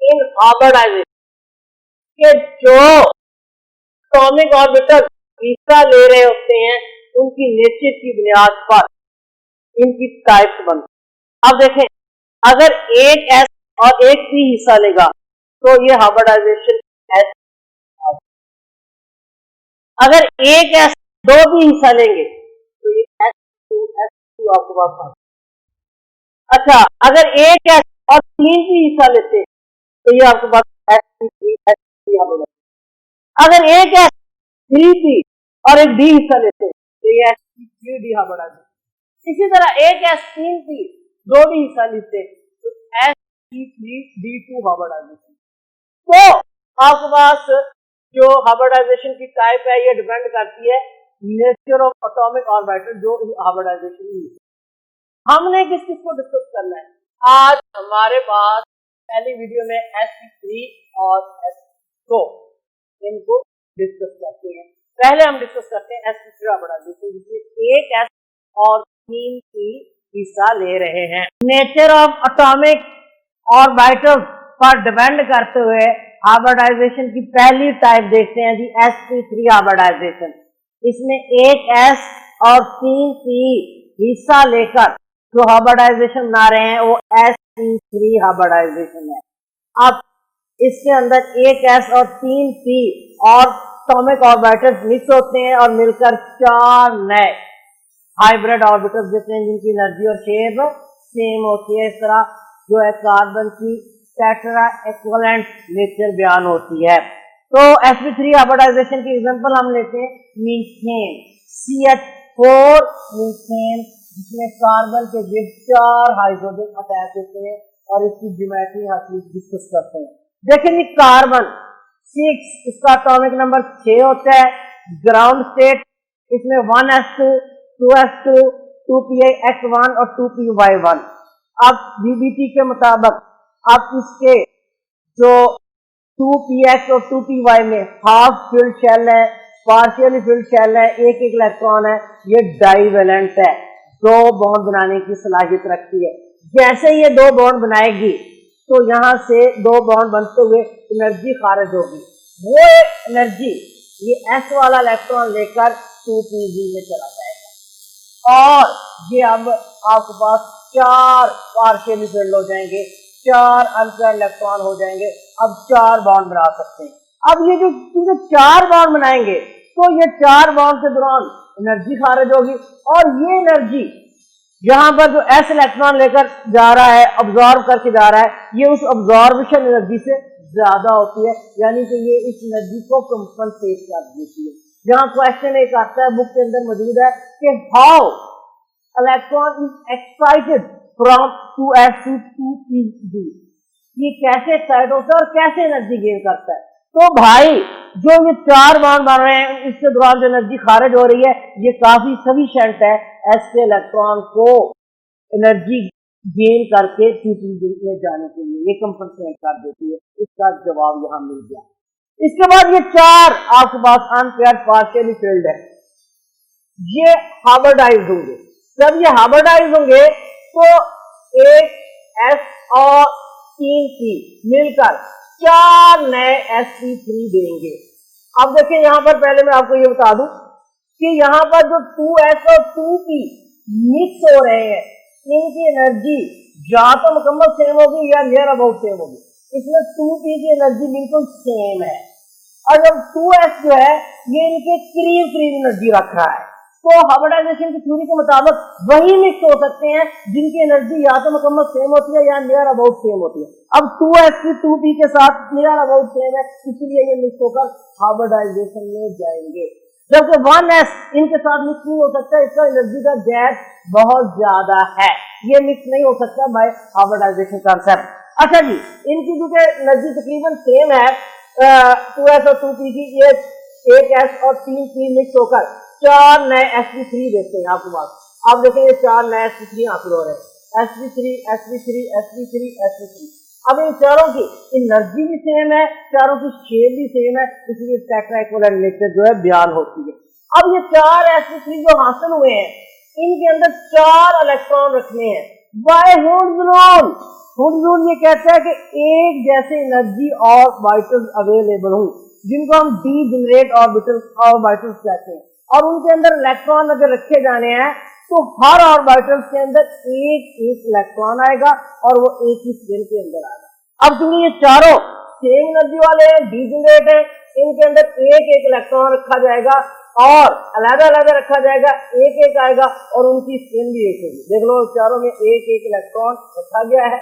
in hybridisation, के जो एटॉमिक ऑर्बिटल हिस्सा ले रहे होते हैं उनकी नेचर की बुनियाद पर इनकी टाइप्स बनती। अब देखें अगर एक S और एक P हिस्सा लेगा तो ये हाइब्रिडाइजेशन S। अगर एक S दो भी हिस्सा लेंगे तो ये S2 आपके पास। अच्छा अगर एक S और 3 भी हिस्सा लेते तो ये आपके पास S3 हाइब्रिडाइजेशन। अगर एक S 3D और एक D हिस्सा लेते तो ये S3D हाइब्रिडाइजेशन। इसी तरह एक S3P दो भी हिस्सा लेते तो S3D2 हाइब्रिडाइजेशन। तो आपके पास जो हाइब्रिडाइजेशन की टाइप है ये डिपेंड करती है नेचर ऑफ एटॉमिक ऑर्बिटल जो हाइब्रिडाइजेशन है। हमने किस किस को डिस्कस करना है आज? हमारे पास पहली वीडियो में sp3 और s2 इनको डिस्कस करते हैं। पहले हम डिस्कस करते हैं sp3 हाइब्रिडाइजेशन, जिसमें एक s और 3 p हिस्सा ले रहे हैं। नेचर ऑफ एटॉमिक ऑर्बिटल्स पर डिपेंड करते हुए हाइब्रिडाइजेशन की पहली टाइप देखते हैं जी, sp3 हाइब्रिडाइजेशन। इसमें एक s और 3 p हिस्सा लेकर जो हाइब्रिडाइजेशन बना रहे हैं वो sp3 हाइब्रिडाइजेशन है। अब इसके अंदर एक s और 3 p और एटॉमिक ऑर्बिटल्स मिक्स होते हैं और मिलकर 4 नए हाइब्रिड ऑर्बिटल्स देते हैं, जिनकी एनर्जी और शेप सेम होती है। इस तरह जो है कार्बन की टेट्रा इक्विवेलेंट नेचर बयान होती है। तो sp3 हाइब्रिडाइजेशन की एग्जांपल हम लेते हैं मीथेन, CH4 मीथेन, जिसमें कार्बन के विद 4 हाइड्रोजन अटैच होते हैं और इसकी ज्योमेट्री हम डिस्कस करते हैं। देखिए कार्बन 6, इसका एटॉमिक नंबर 6 होता है। ग्राउंड स्टेट इसमें 1s2, 2s2, 2px1 और 2py1। अब DBT के मुताबिक अब इसके जो 2px और 2py में हाफ फिल्ड शेल है, पार्शियली फिल्ड शेल है, एक इलेक्ट्रॉन है, ये डाइवेलेंट है, 2 बॉन्ड बनाने की सलाहियत रखती है। जैसे ये 2 बॉन्ड बनाएगी तो यहां से 2 बॉन्ड बनते हुए एनर्जी खारिज होगी। वो एनर्जी ये s वाला इलेक्ट्रॉन लेकर 2pg में चला जाएगा और ये अब आपके पास 4 पार्शियली फिल्ड हो जाएंगे, 4 अनपेयर्ड इलेक्ट्रॉन हो जाएंगे। अब 4 बॉन्ड बना सकते हैं। अब ये जो 4 बॉन्ड बनाएंगे तो ये 4 बॉन्ड के दौरान एनर्जी खारिज होगी और ये एनर्जी यहां पर जो s इलेक्ट्रॉन लेकर जा रहा है, ऑब्जॉर्व करके जा रहा है, ये उस ऑब्जॉर्वेशन एनर्जी से ज्यादा होती है, यानी कि ये इस एनर्जी को कंपनसेट कर देती है। जहां क्वेश्चन एक आता है बुक के अंदर मौजूद है कि how electron is excited from 2s to 2pg, ये कैसे एक्साइट होता है और कैसे एनर्जी गेन करता है। तो भाई जो ये 4 बॉन्ड बन रहे हैं इसके दौरान जो एनर्जी खारिज हो रही है ये काफी सफिशिएंट है s के इलेक्ट्रॉन को एनर्जी गेन करके 2pg में जाने के लिए, ये कंपनसेट कर देती है। इसका जवाब यहां मिल गया। इसके बाद ये 4 आपके पास अनपेयर्ड पार्शियली फिल्ड है, ये हाइब्रिडाइज होंगे। जब ये हाइब्रिडाइज होंगे तो एक s और 3 p मिलकर 4 नए sp3 देंगे। अब देखिए यहां पर पहले मैं आपको ये बता दूं कि यहां पर जो 2s और 2p मिक्स हो रहे हैं, इनकी एनर्जी या तो मुकम्मल सेम होगी या नियर अबाउट सेम होगी। इसमें 2p की एनर्जी बिल्कुल सेम है और जब 2s जो है ये इनके करीब करीब एनर्जी रख रहा है, तो हाइब्रिडाइजेशन की थ्योरी के मुताबिक वही मिक्स हो सकते हैं जिनकी एनर्जी या तो मुकम्मल सेम होती है या नियर अबाउट सेम होती है। अब 2s की 2p के साथ नियर अबाउट सेम है, इसलिए ये मिक्स होकर हाइब्रिडाइजेशन में जाएंगे। जबकि 1s इनके साथ मिक्स नहीं हो सकता, इसका एनर्जी का गैप बहुत ज्यादा है, ये मिक्स नहीं हो सकता बाय हाइब्रिडाइजेशन कंसेप्ट। अच्छा जी, इनकी जो एनर्जी तकरीबन सेम है 2s और 2p की, ये एक s और 3 p मिक्स होकर 4 नए sp3 देते हैं आपके पास। आप देखेंगे 4 नए sp3 हासिल हो रहे हैं, sp3 sp3 sp3 sp3। अब इन चारों की एनर्जी भी सेम है, चारों की शेप भी सेम है, इसलिए टेट्रा इक्विवेलेंट नेचर जो है बयान होती है। अब ये 4 sp3 जो हासिल हुए हैं इनके अंदर 4 इलेक्ट्रॉन रखने हैं by Hund's rule. Hund's rule ये कहता है कि एक जैसे एनर्जी ऑर्बिटल्स अवेलेबल हो, जिनको हम डीजेनरेट ऑर्बिटल्स कहते हैं, और उनके अंदर इलेक्ट्रॉन अगर रखे जाने हैं तो हर ऑर्बिटल्स के अंदर एक इलेक्ट्रॉन आएगा और वो एक ही स्पिन के अंदर आएगा। अब क्योंकि ये चारों सेम एनर्जी वाले हैं, डीजेनरेट है, इनके अंदर एक इलेक्ट्रॉन रखा जाएगा और अलग अलग रखा जाएगा, एक आएगा और उनकी स्पिन भी एक होगी। देख लो चारों में एक इलेक्ट्रॉन रखा गया है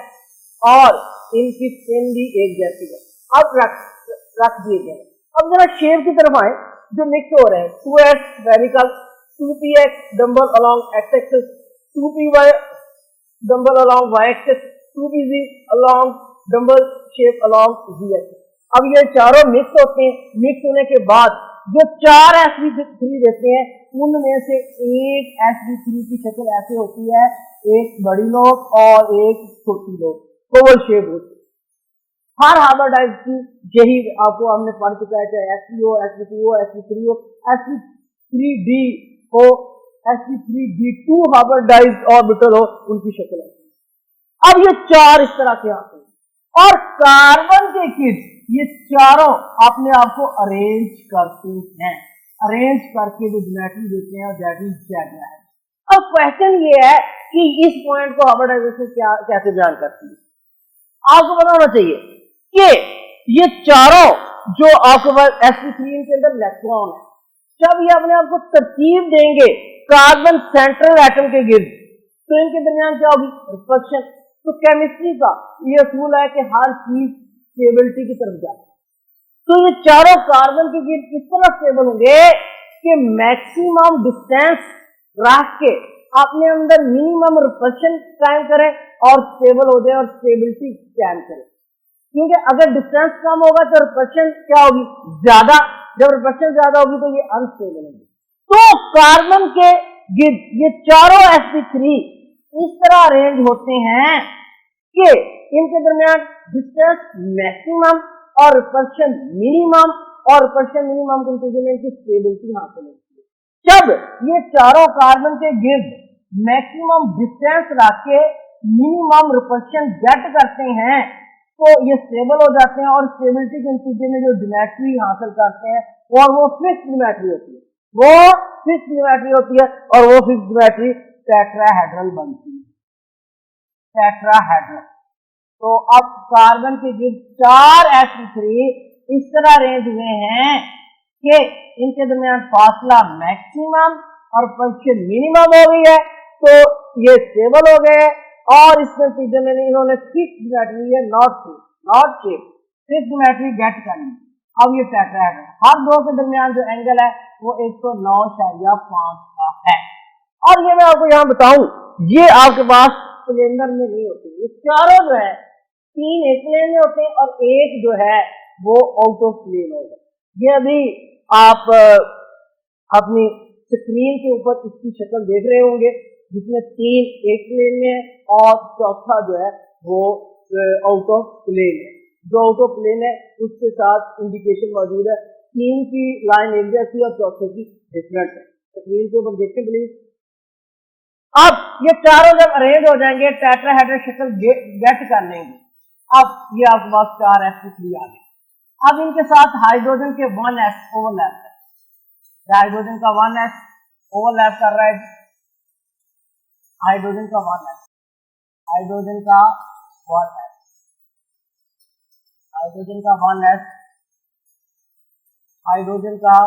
और इनकी स्पिन भी एक जैसी है। अब रख दिए गए। अब जरा शेप की तरफ आए जो मिक्स हो रहे हैं, 2s वेरिकल, 2px dumbbell along x axis, 2py dumbbell along y axis, 2pz along dumbbell shape along z axis. अब ये चारों मिक्स होते हैं, मिक्स होने के बाद जो 4 sp3 देते हैं उनमें से एक sp3 की शक्ल ऐसे होती है, एक बड़ी नोक और एक छोटी नोक, ओवल शेप होती है। हर हाइब्रिडाइज की यही आपको हमने पढ़ चुका है, चाहे sp हो, sp2 हो, sp3 हो, sp3d हो, sp3d2 हाइब्रिडाइज ऑर्बिटल हो, उनकी शक्ल है। अब ये चार इस तरह के आते हैं और कार्बन के किट ये चारों अपने आप को अरेंज करते हैं, अरेंज करके जो ज्योमेट्री देते हैं दैट इज टेट्राहेड्रल है। अब क्वेश्चन ये है कि इस पॉइंट को हाइब्रिडाइजेशन क्या कैसे बयान करती है। आपको पता होना चाहिए कि ये चारों जो आपके पास sp3 के अंदर इलेक्ट्रॉन है, जब ये अपने आप को तरतीब देंगे कार्बन सेंट्रल एटम के गिर्द, तो इनके दरमियान क्या होगी, रिपल्शन। तो केमिस्ट्री का ये असूल है कि हर चीज स्टेबिलिटी की तरफ जाए। तो ये चारों कार्बन के गिर्द किस तरह स्टेबल होंगे कि मैक्सिमम डिस्टेंस रख के अपने अंदर मिनिमम रिपल्शन कायम करें और स्टेबल हो जाए और स्टेबिलिटी कायम करें। क्योंकि अगर डिस्टेंस कम होगा तो रिपल्शन क्या होगी, ज्यादा। जब रिपल्शन ज्यादा होगी तो ये अनस्टेबल होगी। तो कार्बन के गिर्द ये चारों sp3 इस तरह अरेंज होते हैं कि इनके दरमियान डिस्टेंस मैक्सिमम और रिपल्शन मिनिमम, और रिपल्शन मिनिमम के नतीजे में इनकी स्टेबिलिटी हासिल होती है। जब ये चारों कार्बन के गिर्द मैक्सिमम डिस्टेंस रख के मिनिमम रिपल्शन गेट करते हैं तो ये स्टेबल हो जाते हैं और स्टेबिलिटी के नतीजे में जो ज्योमेट्री हासिल करते हैं और वो फिक्स ज्योमेट्री होती है, वो फिक्स ज्योमेट्री होती है और वो फिक्स ज्योमेट्री टेट्राहेड्रल बनती है, टेट्राहेड्रल। तो अब कार्बन के गिर्द चार sp3 इस तरह अरेंज हुए हैं कि इनके दरमियान फासला मैक्सिमम और रिपल्शन मिनिमम हो गई है, तो ये स्टेबल हो गए और इस नतीजे में इन्होंने फिक्स ज्योमेट्री है, not shape fix geometry get करनी। अब ये टेट्राहेड्रल, हर दो के दरमियान जो एंगल है वो 109.5 का है। और ये मैं आपको यहाँ बताऊं, ये आपके पास सिलेंडर में नहीं होते, ये चारों जो है तीन एक प्लेन में होते हैं और एक जो है वो आउट ऑफ प्लेन होगा। ये अभी आप अपनी स्क्रीन के ऊपर इसकी शक्ल देख रहे होंगे जिसमें तीन एक प्लेन में है और चौथा जो है वो आउट ऑफ प्लेन है। जो आउट ऑफ प्लेन है उसके साथ इंडिकेशन मौजूद है, तीन की लाइन एक जैसी और चौथे की डिफरेंट है। स्क्रीन के ऊपर देखते प्लीज। अब ये चारों जब अरेंज हो जाएंगे टेट्राहेड्रल शक्ल गेट कर लेंगे। अब ये आपके पास चार sp3 आ गए। अब इनके साथ हाइड्रोजन के 1s ओवरलैप है, हाइड्रोजन का 1s ओवरलैप कर रहा है, हाइड्रोजन का 1s, हाइड्रोजन का 1s, हाइड्रोजन का 1s, हाइड्रोजन का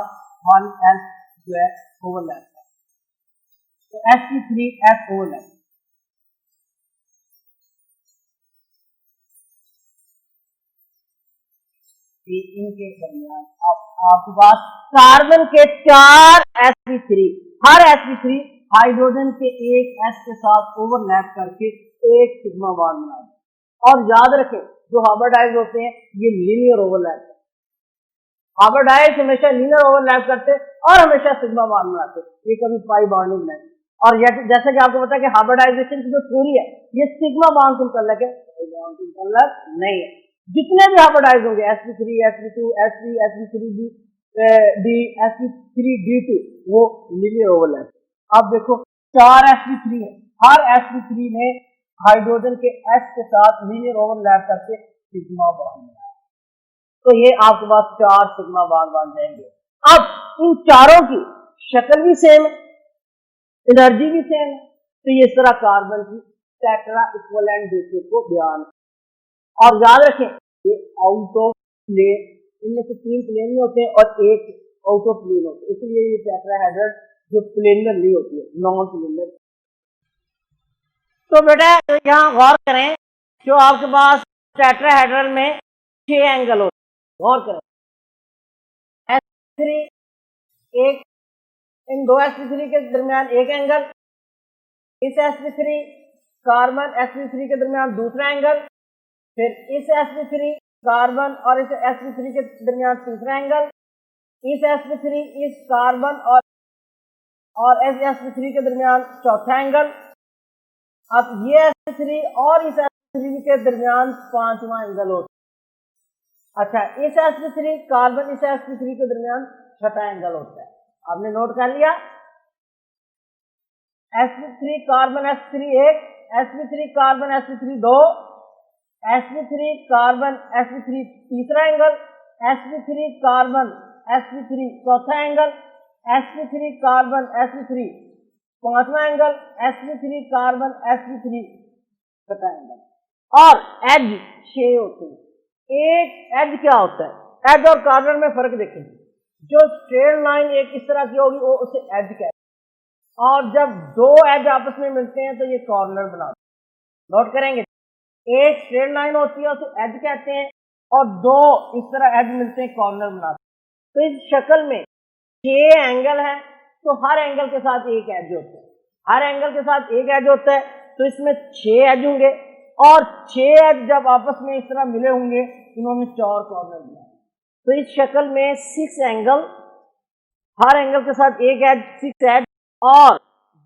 1s जो है ओवरलैप है, तो sp3s ओवरलैप। इनके दरमियान आपके पास कार्बन के चार sp3, हर sp3 हाइड्रोजन के एक s के साथ ओवरलैप करके एक सिग्मा बॉन्ड बनाएंगे। और याद रखें जो हाइब्रिडाइज होते हैं ये लीनियर ओवरलैप है, हाइब्रिडाइज हमेशा लीनियर ओवरलैप करते और हमेशा सिग्मा बॉन्ड बनाते, ये कभी पाई बॉन्ड नहीं बनाएंगे। और जैसा कि आपको पता है कि हाइब्रिडाइजेशन की जो थ्योरी है ये सिग्मा बॉन्ड मुतल्लक है, बॉन्ड मुतल्लक नहीं है। जितने भी हाइब्रिडाइज होंगे sp3, sp2, sp, sp3d, sp3d2 वो लीनियर ओवरलैप। अब देखो चार sp3 है, हर sp3 में हाइड्रोजन के s के साथ लीनियर ओवरलैप करके सिग्मा बॉन्ड बनाया, तो ये आपके पास चार सिग्मा बॉन्ड बन जाएंगे। अब इन चारों की शक्ल भी सेम है, एनर्जी भी सेम है, तो ये इस तरह कार्बन की टेट्रा इक्विवेलेंट बेसिस को बयान। और याद रखें ये आउट ऑफ प्लेन, इनमें से तीन प्लेन में होते हैं और एक आउट ऑफ प्लेन होते हैं, इसलिए ये टेट्राहेड्रल जो प्लेनर नहीं होती है, नॉन प्लेनर। तो बेटा यहाँ गौर करें, जो आपके पास टेट्राहेड्रल में 6 एंगल होते हैं, गौर करें sp3 एक, इन दो sp3 के दरमियान एक एंगल, इस sp3 कार्बन sp3 के दरमियान दूसरा एंगल, फिर इस sp3 कार्बन और इस sp3 के दरमियान तीसरा एंगल, इस sp3 इस कार्बन और इस sp3 के दरमियान चौथा एंगल। अब ये sp3 और इस sp3 के दरमियान पांचवा एंगल होता है। अच्छा, इस sp3 कार्बन इस sp3 के दरमियान छठा एंगल होता है, आपने नोट कर लिया। sp3 carbon sp3 1, sp3 carbon sp3 2, sp3 carbon sp3 तीसरा एंगल, sp3 कार्बन sp3 चौथा एंगल, sp3 कार्बन sp3 पांचवा एंगल, sp3 कार्बन sp3 छठा एंगल। और एज 6 होते हैं। एक एज क्या होता है, एज और कार्बन में फर्क देखें। जो स्ट्रेट लाइन एक इस तरह की होगी वो उसे एज कहते हैं, और जब दो एज आपस में मिलते हैं तो ये कॉर्नर बनाते हैं। नोट करेंगे, एक स्ट्रेट लाइन होती है उसे एज कहते हैं, और दो इस तरह एज मिलते हैं कॉर्नर बनाते हैं। तो इस शक्ल में 6 एंगल है, तो हर एंगल के साथ एक एज होता है, हर एंगल के साथ एक एज होता है, तो इसमें 6 एज होंगे, और 6 एज जब आपस में इस तरह मिले होंगे इन्होंने 4 कॉर्नर बनाए। तो इस शक्ल में 6 एंगल, हर एंगल के साथ एक एज, 6 एज, और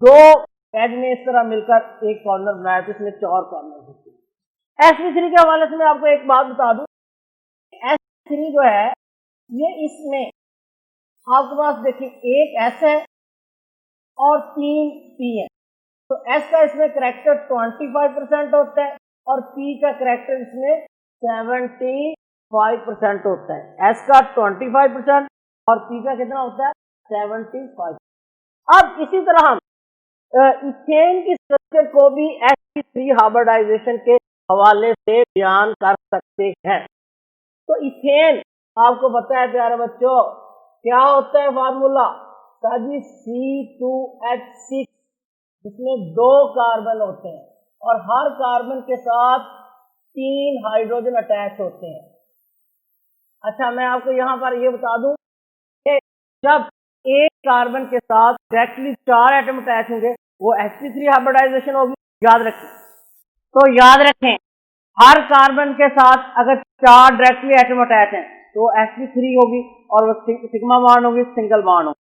2 एज ने इस तरह मिलकर एक कॉर्नर बनाया, तो इसमें 4 कॉर्नर होते हैं। sp3 के हवाले से मैं आपको एक बात बता दूं, sp3 जो है ये इसमें आपके पास देखिए एक s है और 3 p है। तो s का इसमें करैक्टर 25% होता है और p का करैक्टर इसमें 75% होता है। s का 25% और p का कितना होता है, 75। अब इसी तरह हम इथेन की स्ट्रक्चर को भी sp3 हाइब्रिडाइजेशन के हवाले से बयान कर सकते हैं। तो इथेन आपको पता है प्यारे बच्चों क्या होता है फार्मूला, जी C2H6, जिसमें 2 कार्बन होते हैं और हर कार्बन के साथ 3 हाइड्रोजन अटैच होते हैं। अच्छा, मैं आपको यहां पर ये बता दूं कि जब एक कार्बन के साथ डायरेक्टली 4 एटम अटैच होंगे वो sp3 हाइब्रिडाइजेशन होगी। याद रखें, तो याद रखें हर कार्बन के साथ अगर 4 डायरेक्टली एटम अटैच हैं तो sp3 होगी और वो सिग्मा बॉन्ड होगी, सिंगल बॉन्ड होगी।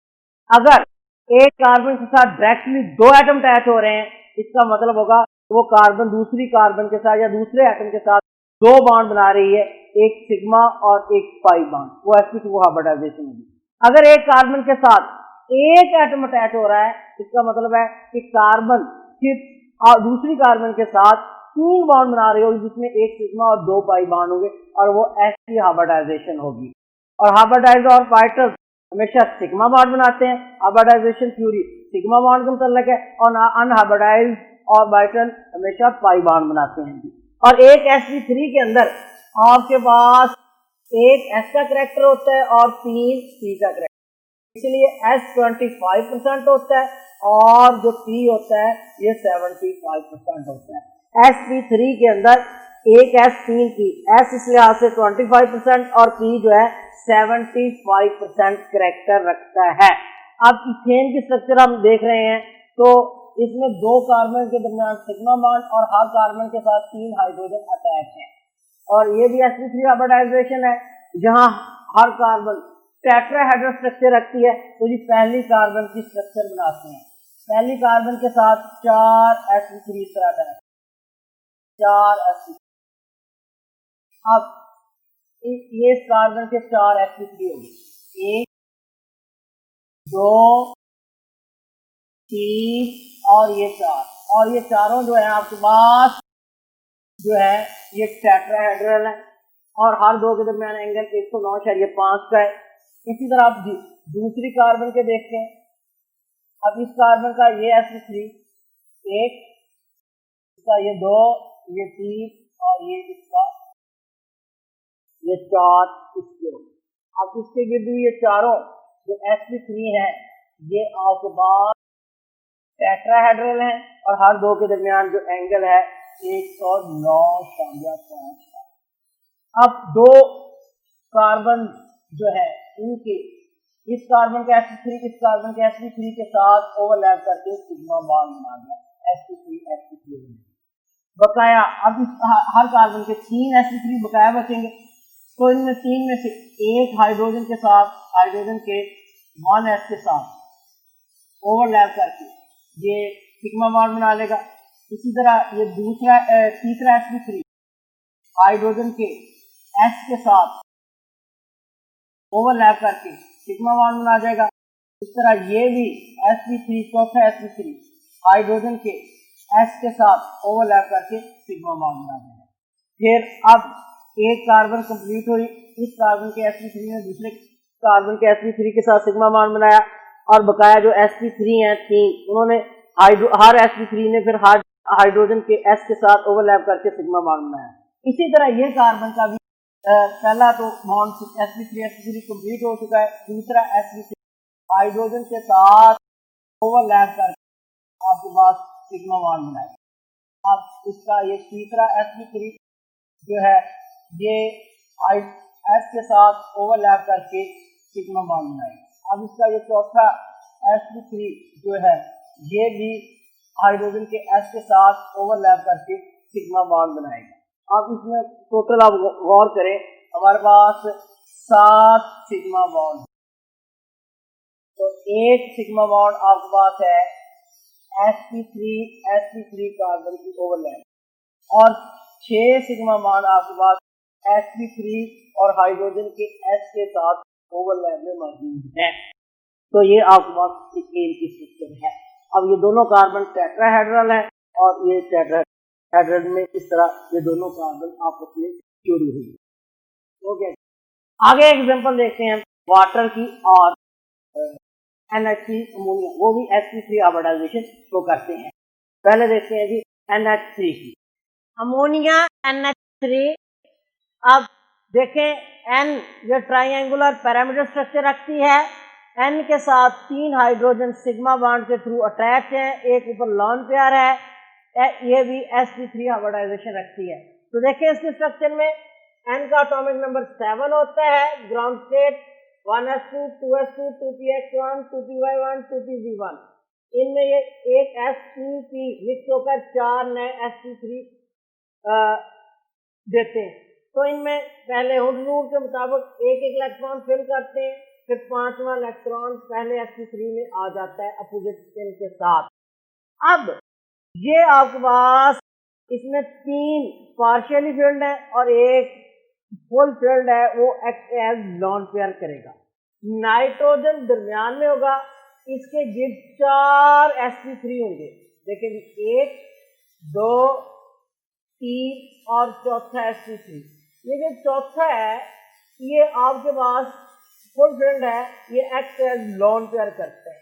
अगर एक कार्बन के साथ डायरेक्टली 2 एटम अटैच हो रहे हैं, इसका मतलब होगा वो कार्बन दूसरी कार्बन के साथ या दूसरे एटम के साथ 2 बॉन्ड बना रही है, एक सिग्मा और एक पाई बॉन्ड, वो sp2 हाइब्रिडाइजेशन होगी। अगर एक कार्बन के साथ एक एटम अटैच हो रहा है, इसका मतलब है कि कार्बन सिर्फ दूसरी कार्बन के साथ 3 बॉन्ड बना रही होगी, जिसमें एक सिग्मा और 2 पाई बॉन्ड होंगे, और वो sp हाइब्रिडाइजेशन होगी। और हाइब्रिडाइज्ड ऑर्बिटल्स हमेशा सिग्मा बॉन्ड बनाते हैं। हाइब्रिडाइजेशन थ्योरी सिग्मा बॉन्ड के मुताल्लिक है, और अनहाइब्रिडाइज्ड ऑर्बिटल हमेशा पाई बॉन्ड बनाते हैं। और एक sp3 के अंदर आपके पास एक s का करैक्टर होता है और 3 p का करैक्टर, इसलिए s 25% होता है और जो p होता है ये 75% होता है। sp3 के अंदर एक s 3 p, s इस लिहाज से 25% और p जो है 75% करैक्टर रखता है। अब इथेन की स्ट्रक्चर हम देख रहे हैं, तो इसमें 2 कार्बन के दरमियान सिग्मा बॉन्ड और हर कार्बन के साथ 3 हाइड्रोजन अटैच है, और ये भी sp3 हाइब्रिडाइजेशन है, जहां हर कार्बन टेट्राहेड्रल स्ट्रक्चर रखती है। तो जी पहली कार्बन की स्ट्रक्चर बनाते हैं, पहली कार्बन के साथ 4 sp3 इस तरह अटैच, 4 sp3। अब ये इस कार्बन के 4 sp3 होगी, 1 2 3 और ये 4, और ये चारों जो है आपके पास जो है ये टेट्राहेड्रल है, और हर 2 के दरमियान एंगल 109.5 का है। इसी तरह आप दूसरी कार्बन के देखते हैं। अब इस कार्बन का ये sp3 1, इसका ये 2, ये 3 और ये इसका ये 4 इसके। अब इसके गिर्द ये चारों जो sp3 है ये आपके पास टेट्राहेड्रल है, और हर 2 के दरमियान जो एंगल है 109.5 का। अब 2 कार्बन जो है इनके इस कार्बन के sp3 इस कार्बन के sp3 के साथ ओवरलैप करके सिग्मा बॉन्ड बना दिया, sp3 बकाया। अब इस हर कार्बन के 3 sp3 बकाया बचेंगे, तो इनमें 3 में से एक हाइड्रोजन के साथ, हाइड्रोजन के 1s के साथ ओवरलैप करके ये सिग्मा बॉन्ड बना लेगा। इसी तरह ये तीसरा sp3 हाइड्रोजन के s के साथ ओवरलैप करके सिग्मा बॉन्ड बना जाएगा। इस तरह ये भी sp3 चौथा sp3 हाइड्रोजन के s के साथ ओवरलैप करके सिग्मा बॉन्ड बना जाएगा। फिर अब एक कार्बन कंप्लीट हुई, इस कार्बन के sp3 ने दूसरे कार्बन के sp3 के साथ सिग्मा बॉन्ड बनाया और बकाया जो sp3 हैं तीन, उन्होंने हर sp3 ने फिर हाइड्रोजन के s के साथ ओवरलैप करके सिग्मा बॉन्ड बनाया। इसी तरह ये कार्बन का भी पहला तो बॉन्ड sp3 कंप्लीट हो चुका है, दूसरा sp3 हाइड्रोजन के साथ ओवरलैप करके आपके पास सिग्मा बॉन्ड बनाया। अब इसका ये तीसरा sp3 जो है ये s के साथ ओवरलैप करके सिग्मा बॉन्ड बनाएगा। अब इसका ये चौथा sp3 जो है ये भी हाइड्रोजन के s के साथ ओवरलैप करके सिग्मा बॉन्ड बनाएगा। अब इसमें टोटल आप गौर करें, हमारे पास 7 सिग्मा बॉन्ड, तो एक सिग्मा बॉन्ड आपके पास है sp3 कार्बन की ओवरलैप और 6 सिग्मा बॉन्ड आपके पास sp3 और हाइड्रोजन के s के साथ ओवरलैप में मौजूद है। तो ये आपके पास एल्केन की स्ट्रक्चर है। अब ये दोनों कार्बन टेट्राहेड्रल है और ये टेट्राहेड्रल में इस तरह ये दोनों कार्बन आपस में जुड़ी हुई है। ओके, आगे एग्जांपल देखते हैं वाटर की और NH3 अमोनिया, वो भी sp3 हाइब्रिडाइजेशन को करते हैं। पहले देखते हैं जी NH3 की, अमोनिया NH3। अब देखें N ये ट्राइंगुलर पैरामीटर स्ट्रक्चर रखती है, N के साथ 3 हाइड्रोजन सिग्मा बॉन्ड के थ्रू अटैच है, एक ऊपर लॉन पेयर है, ये भी sp3 हाइब्रिडाइजेशन रखती है। तो देखें इसके स्ट्रक्चर में N का एटॉमिक नंबर 7 होता है, ground state 1s2 2s2 2px1 2py1 2pz1, इनमें ये एक sp3 मिक्स होकर 4 नए sp3 देते हैं। तो इनमें पहले हुड रूल के मुताबिक एक इलेक्ट्रॉन फिल करते हैं, फिर 5वां इलेक्ट्रॉन पहले sp3 में आ जाता है अपोजिट स्पिन के साथ। अब ये आपके पास इसमें 3 पार्शियली फिल्ड है और एक फुल फिल्ड है, वो एक्ट एज लॉन पेयर करेगा। नाइट्रोजन दरमियान में होगा, इसके गिर्द 4 sp3 होंगे। देखिए 1 2 3 और चौथा sp3। ये जो चौथा है ये आपके पास फुल फिल्ड है, ये एक्ट एज लॉन पेयर करता है।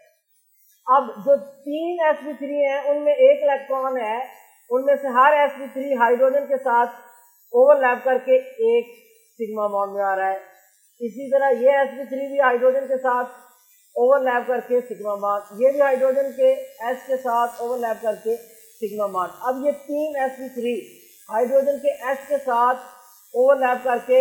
अब जो 3 sp3 है उनमें एक इलेक्ट्रॉन है, उनमें से हर sp3 हाइड्रोजन के साथ ओवरलैप करके एक सिग्मा बॉन्ड में आ रहा है। इसी तरह ये sp3 भी हाइड्रोजन के साथ ओवरलैप करके सिग्मा बॉन्ड, ये भी हाइड्रोजन के s के साथ ओवरलैप करके सिग्मा बॉन्ड। अब ये 3 sp3 हाइड्रोजन के s के साथ ओवरलैप करके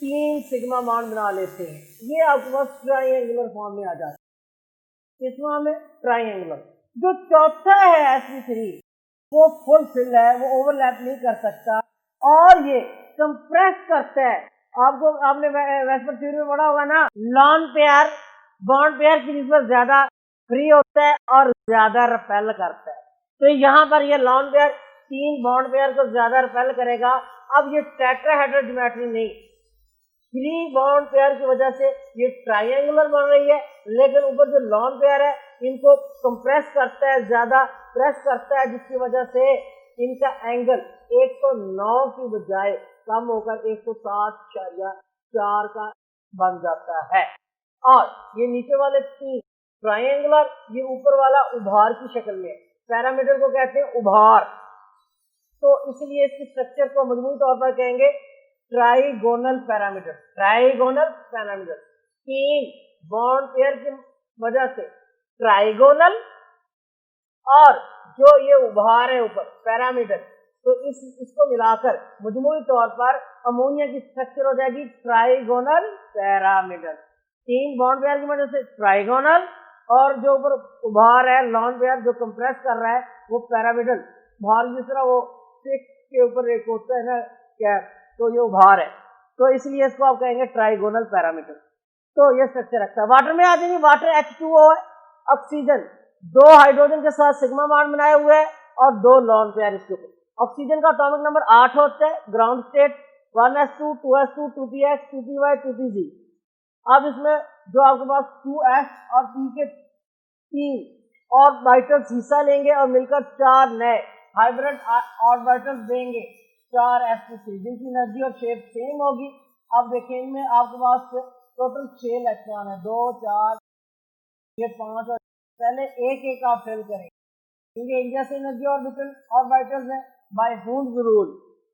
3 सिग्मा बॉन्ड बना लेते हैं। ये आपके पास ट्राइंगुलर फॉर्म में आ जाता है। इस फॉर्म में ट्राइंगुलर जो चौथा है sp3 वो फुल फिल है, वो ओवरलैप नहीं कर सकता और ये कंप्रेस करता है। आपने वेस्पर थ्योरी में पढ़ा होगा ना, लॉन पेयर बॉन्ड पेयर की निस्बत ज्यादा फ्री होता है और ज्यादा रिपेल करता है। तो यहाँ पर ये लॉन पेयर 3 बॉन्ड पेयर को ज्यादा रिपेल करेगा। अब ये टेट्राहेड्रल ज्योमेट्री नहीं, 3 बॉन्ड पेयर की वजह से ये ट्राइंगुलर बन रही है, लेकिन ऊपर जो लॉन पेयर है इनको कंप्रेस करता है, ज्यादा प्रेस करता है, जिसकी वजह से इनका एंगल 109 की बजाय कम होकर 107.4 का बन जाता है। और ये नीचे वाले 3 ट्राइंगुलर, ये ऊपर वाला उभार की शक्ल में, पैरामीटर को कहते हैं उभार। तो इसलिए इसकी स्ट्रक्चर को मजबूत तौर पर कहेंगे trigonal parameter. Trigonal parameter 3 bond pair की वजह से ट्राइगोनल, और जो ये उभार है ऊपर पैरामीटर, तो इसको मिलाकर मजमूई तौर पर अमोनिया की स्ट्रक्चर हो जाएगी ट्राइगोनल पैरामीटर। 3 बॉन्ड पेयर की वजह से ट्राइगोनल, और जो ऊपर उभार है लॉन पेयर जो कंप्रेस कर रहा है वो पैरामीटर। उभार जिस तरह वो स्टिक के ऊपर एक होता है ना क्या, तो ये उभार है, तो इसलिए इसको आप कहेंगे ट्राइगोनल पैरामीटर। तो ये स्ट्रक्चर रखता है। वाटर में आ जाएंगे, वाटर H2O है, ऑक्सीजन 2 हाइड्रोजन के साथ सिग्मा बॉन्ड बनाए हुए है और 2 लॉन पेयर इसके ऊपर। ऑक्सीजन का एटॉमिक नंबर 8 होता है, ground state 1s2 2s2 2px 2py 2pz। अब इसमें जो आपके पास 2s और p के 3 ऑर्बिटल्स हिस्सा लेंगे और मिलकर 4 नए हाइब्रिड ऑर्बिटल्स देंगे 4s3 जिनकी एनर्जी और शेप सेम होगी। अब देखें इनमें आपके पास टोटल 6 इलेक्ट्रॉन है, 2 4 ये 5 और पहले एक एक आप फिल करेंगे क्योंकि एक जैसे एनर्जी ऑर्बिटल्स है। बाय हुंस रूल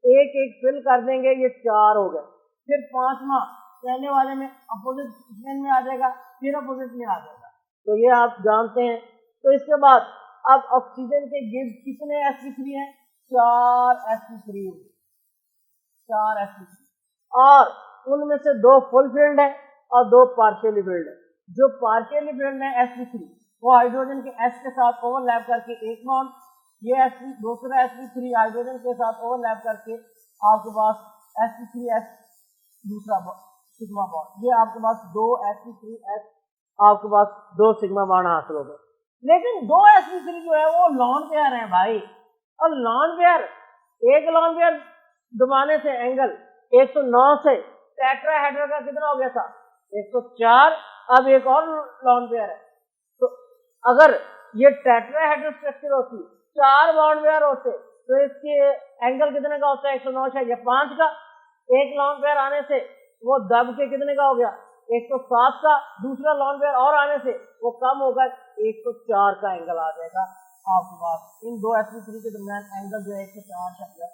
एक एक फिल कर देंगे, ये 4 हो गए। फिर 5वां पहले वाले में अपोजिट में आ जाएगा, फिर अपोजिट में आ जाएगा, तो ये आप जानते हैं। तो इसके बाद अब ऑक्सीजन के गिव्स कितने sp3 हैं? 4 sp3 4 sp3 और उनमें से 2 फुल फील्ड है और 2 पार्शियली फील्ड है। जो पार्शियली फील्ड है sp3 वो हाइड्रोजन के s के साथ ओवरलैप करके एक बॉन्ड, ये दूसरा sp3 हाइड्रोजन के साथ ओवरलैप करके आपके पास sp3s दूसरा सिग्मा बॉन्ड, ये आपके पास 2 sp3s आपके पास 2 सिग्मा बॉन्ड हासिल हो गए। लेकिन 2 sp3 जो है वो लॉन पेयर है भाई, और लॉन पेयर एक लॉन पेयर दबाने से एंगल 109 से टेट्राहेड्रल का कितना हो गया था? 104। अब एक और लॉन पेयर है, तो अगर ये टेट्राहेड्रल स्ट्रक्चर होती 4 बॉन्ड पेयर होते तो इसके एंगल कितने का होता है? 109 है या 5 का। एक लॉन पेयर आने से वो दब के कितने का हो गया? 107 का। दूसरा लॉन पेयर और आने से वो कम होगा, 104 का एंगल आ जाएगा आपके पास। इन 2 sp3 के दरमियान एंगल जो है 104 का।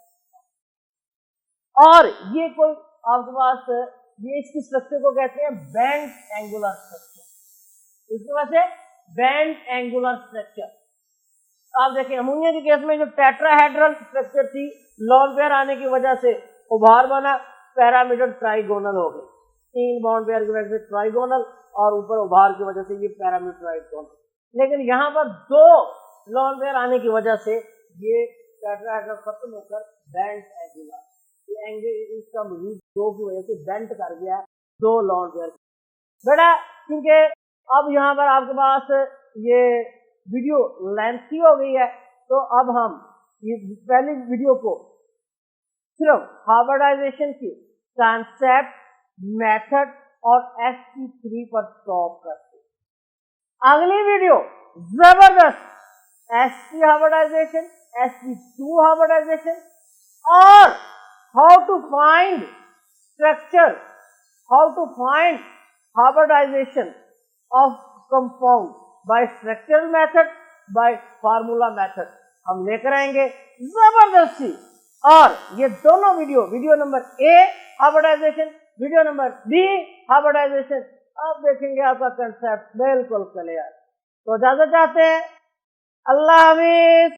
और ये कोई आपके पास ये इसकी स्ट्रक्चर को कहते हैं बैंड एंगुलर स्ट्रक्चर। इसकी वजह से बैंड एंगुलर स्ट्रक्चर। आप देखें अमोनिया के केस में जो टेट्राहेड्रल स्ट्रक्चर थी, लॉन पेयर आने की वजह से उभार बना, पैरामीटर ट्राइगोनल हो गई। 3 बॉन्ड पेयर की वजह से ट्राइगोनल और ऊपर उभार की वजह से ये पैरामीटर ट्राइगोनल। लेकिन यहाँ पर 2 लॉन पेयर आने की वजह से ये टेट्राहेड्रल खत्म होकर बैंड एंगुलर, ये एंगल इसका मजीद 2 की वजह से बेंट कर गया 2 लॉन पेयर बेटा। क्योंकि अब यहाँ पर आपके पास ये वीडियो लेंथी हो गई है, तो अब हम ये पहली वीडियो को सिर्फ हाइब्रिडाइजेशन की कॉन्सेप्ट, मेथड और sp3 पर स्टॉप करते हैं। अगली वीडियो जबरदस्त sp हाइब्रिडाइजेशन, sp2 हाइब्रिडाइजेशन और how to find structure, how to find hybridization of compound by structural method, by formula method हम लेकर आएंगे जबरदस्ती। और ये दोनों video number A hybridisation, video number B hybridisation, अब देखेंगे आपका कंसेप्ट बिल्कुल क्लियर। तो इजाजत चाहते हैं, अल्लाह हाफिज।